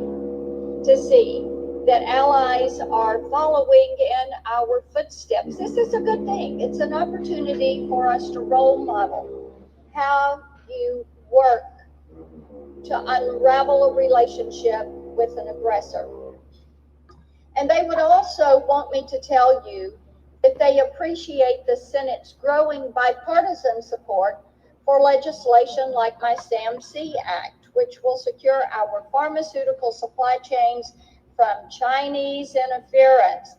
to see that allies are following in our footsteps. This is a good thing. It's an opportunity for us to role model how you work to unravel a relationship with an aggressor. And they would also want me to tell you that they appreciate the Senate's growing bipartisan support for legislation like my SAMC Act, which will secure our pharmaceutical supply chains from Chinese interference,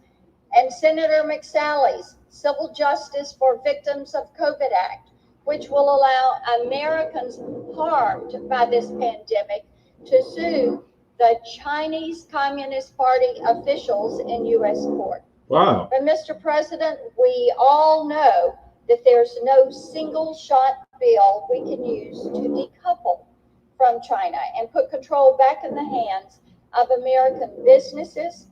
and Senator McSally's Civil Justice for Victims of COVID Act, which will allow Americans harmed by this pandemic to sue the Chinese Communist Party officials in U.S. court. Wow. But Mr. President, we all know that there's no single shot bill we can use to decouple from China and put control back in the hands of American businesses,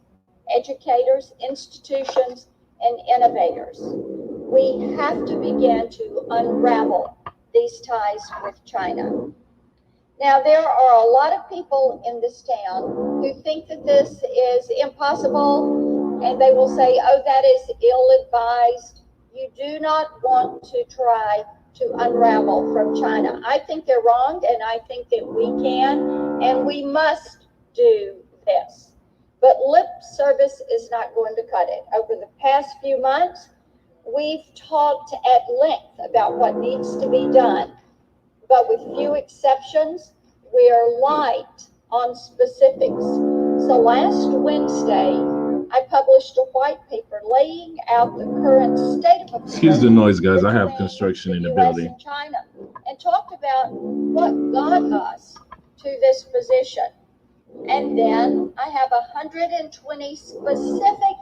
educators, institutions, and innovators. We have to begin to unravel these ties with China. Now, there are a lot of people in this town who think that this is impossible, and they will say, oh, that is ill-advised. You do not want to try to unravel from China. I think they're wrong, and I think that we can, and we must do this. But lip service is not going to cut it. Over the past few months, we've talked at length about what needs to be done. But with few exceptions, we are light on specifics. So last Wednesday, I published a white paper laying out the current state of affairs. Excuse the noise, guys. I have construction in the US building. and China, and talked about what got us to this position. And then I have 120 specific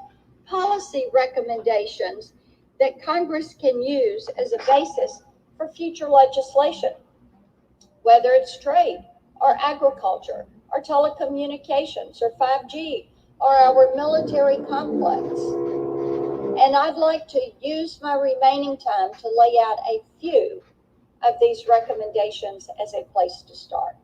policy recommendations that Congress can use as a basis for future legislation, whether it's trade or agriculture or telecommunications or 5G or our military complex. And I'd like to use my remaining time to lay out a few of these recommendations as a place to start.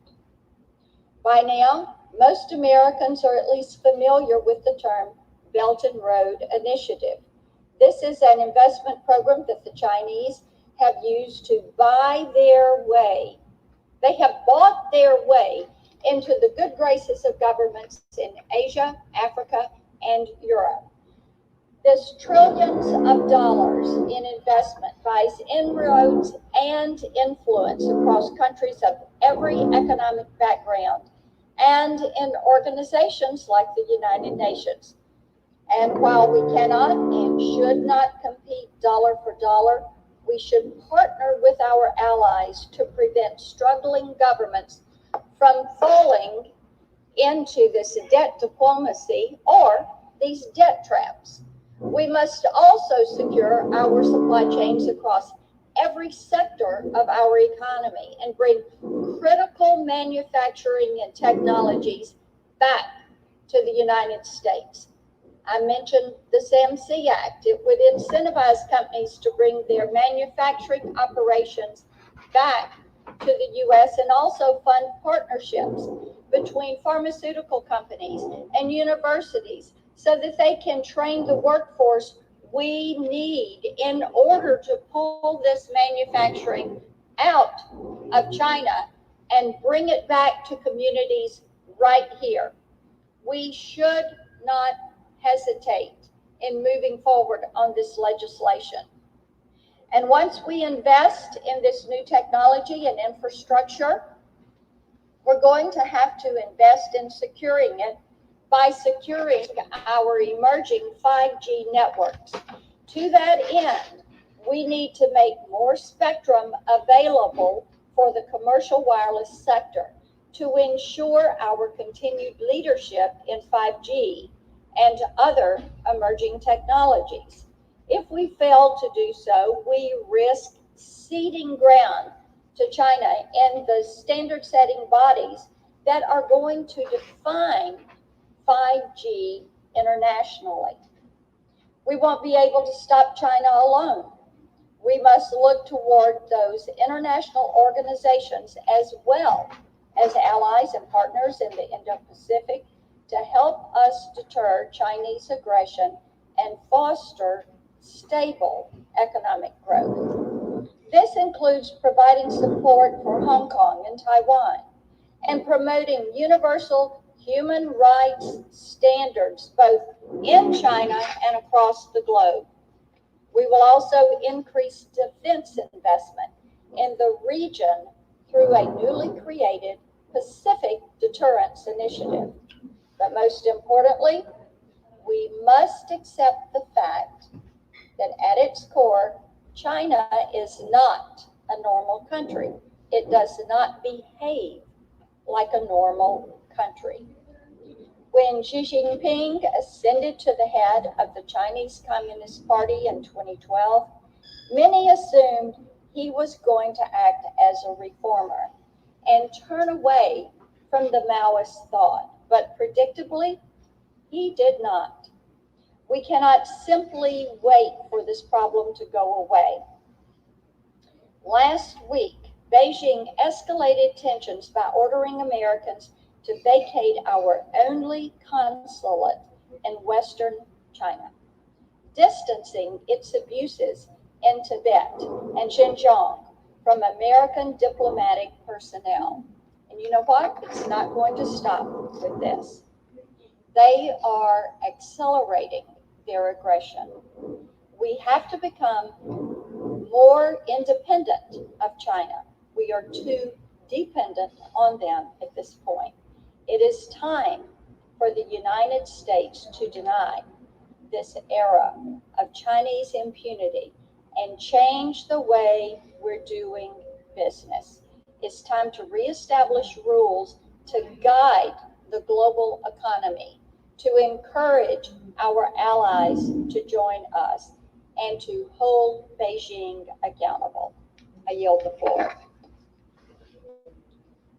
By now, most Americans are at least familiar with the term Belt and Road Initiative. This is an investment program that the Chinese have used to buy their way. They have bought their way into the good graces of governments in Asia, Africa, and Europe. This trillions of dollars in investment buys inroads and influence across countries of every economic background and in organizations like the United Nations. And while we cannot and should not compete dollar for dollar, we should partner with our allies to prevent struggling governments from falling into this debt diplomacy or these debt traps. We must also secure our supply chains across every sector of our economy and bring critical manufacturing and technologies back to the United States. I mentioned the SAMC Act. It would incentivize companies to bring their manufacturing operations back to the U.S. and also fund partnerships between pharmaceutical companies and universities so that they can train the workforce we need in order to pull this manufacturing out of China and bring it back to communities right here. We should not hesitate in moving forward on this legislation. And once we invest in this new technology and infrastructure, we're going to have to invest in securing it by securing our emerging 5G networks. To that end, we need to make more spectrum available for the commercial wireless sector to ensure our continued leadership in 5G and other emerging technologies. If we fail to do so, we risk ceding ground to China and the standard-setting bodies that are going to define 5G internationally. We won't be able to stop China alone. We must look toward those international organizations as well as allies and partners in the Indo-Pacific to help us deter Chinese aggression and foster stable economic growth. This includes providing support for Hong Kong and Taiwan and promoting universal human rights standards both in China and across the globe. We will also increase defense investment in the region through a newly created Pacific Deterrence Initiative. But most importantly, we must accept the fact that at its core, China is not a normal country. It does not behave like a normal country. When Xi Jinping ascended to the head of the Chinese Communist Party in 2012, many assumed he was going to act as a reformer and turn away from the Maoist thought. But predictably, he did not. We cannot simply wait for this problem to go away. Last week, Beijing escalated tensions by ordering Americans to vacate our only consulate in Western China, distancing its abuses in Tibet and Xinjiang from American diplomatic personnel. And you know what? It's not going to stop with this. They are accelerating their aggression. We have to become more independent of China. We are too dependent on them at this point. It is time for the United States to deny this era of Chinese impunity and change the way we're doing business. It's time to reestablish rules to guide the global economy, to encourage our allies to join us, and to hold Beijing accountable. I yield the floor.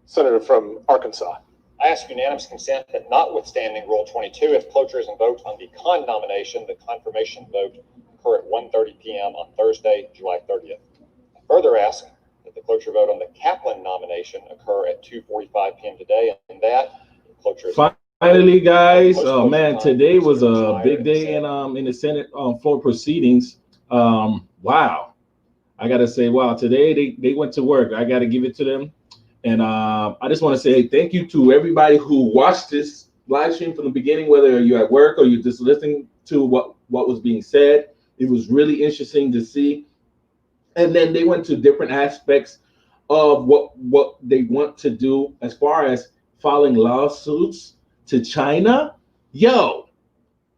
Senator from Arkansas. I ask unanimous consent that notwithstanding Rule 22, if cloture is invoked on the Khan nomination, the confirmation vote occur at 1:30 p.m. on Thursday, July 30th. I further ask that the cloture vote on the Kaplan nomination occur at 2:45 p.m. today, and that cloture is finally, guys. Oh man, today was a big day in the Senate floor proceedings. Wow, I gotta say, wow, today they went to work. I gotta give it to them. And I just want to say thank you to everybody who watched this live stream from the beginning, whether you're at work or you're just listening to what was being said. It was really interesting to see. And then they went to different aspects of what they want to do as far as filing lawsuits to China. Yo,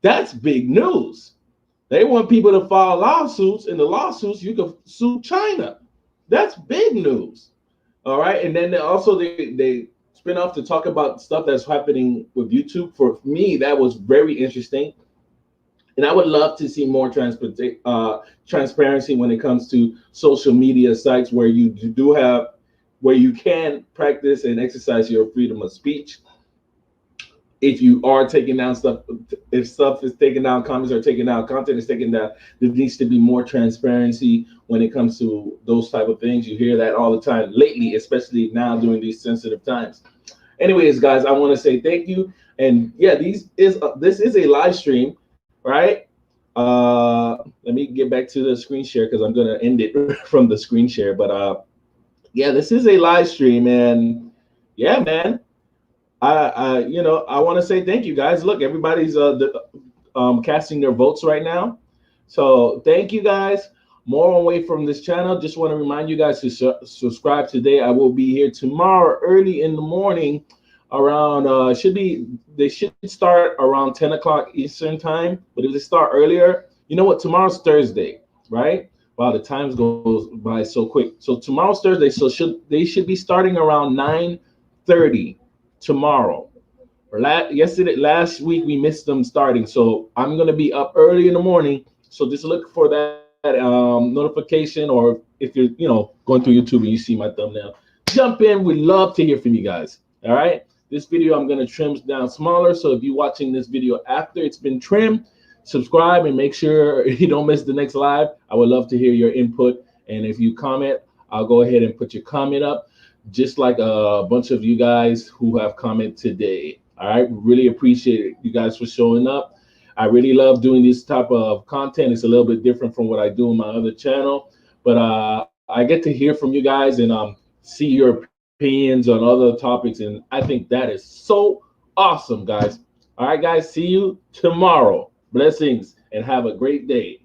that's big news. They want people to file lawsuits, and the lawsuits you can sue China. That's big news. All right, and then they spin off to talk about stuff that's happening with YouTube. For me, that was very interesting, and I would love to see more transparency when it comes to social media sites where you can practice and exercise your freedom of speech. If you are taking down stuff, if stuff is taken down, comments are taken down, content is taken down, there needs to be more transparency when it comes to those type of things. You hear that all the time lately, especially now during these sensitive times. Anyways, guys, I want to say thank you. And yeah, this is a live stream, right? Let me get back to the screen share because I'm gonna end it from the screen share. But yeah, this is a live stream, and yeah, man. I want to say thank you, guys. Look, everybody's casting their votes right now. So thank you, guys. More away from this channel. Just want to remind you guys to subscribe today. I will be here tomorrow early in the morning around, they should start around 10 o'clock Eastern time. But if they start earlier, you know what? Tomorrow's Thursday, right? Wow, the time goes by so quick. So tomorrow's Thursday. So they should be starting around 9:30. Tomorrow. Last week we missed them starting, so I'm gonna be up early in the morning. So just look for that notification, or if you're going through YouTube and you see my thumbnail, jump in. We'd love to hear from you guys. All right. This video I'm going to trim down smaller. So if you're watching this video after it's been trimmed, subscribe and make sure you don't miss the next live. I would love to hear your input. And if you comment, I'll go ahead and put your comment up, just like a bunch of you guys who have commented today. All right, really appreciate you guys for showing up. I really love doing this type of content. It's a little bit different from what I do on my other channel, but I get to hear from you guys and see your opinions on other topics, and I think that is so awesome, guys. All right, guys, see you tomorrow. Blessings and have a great day.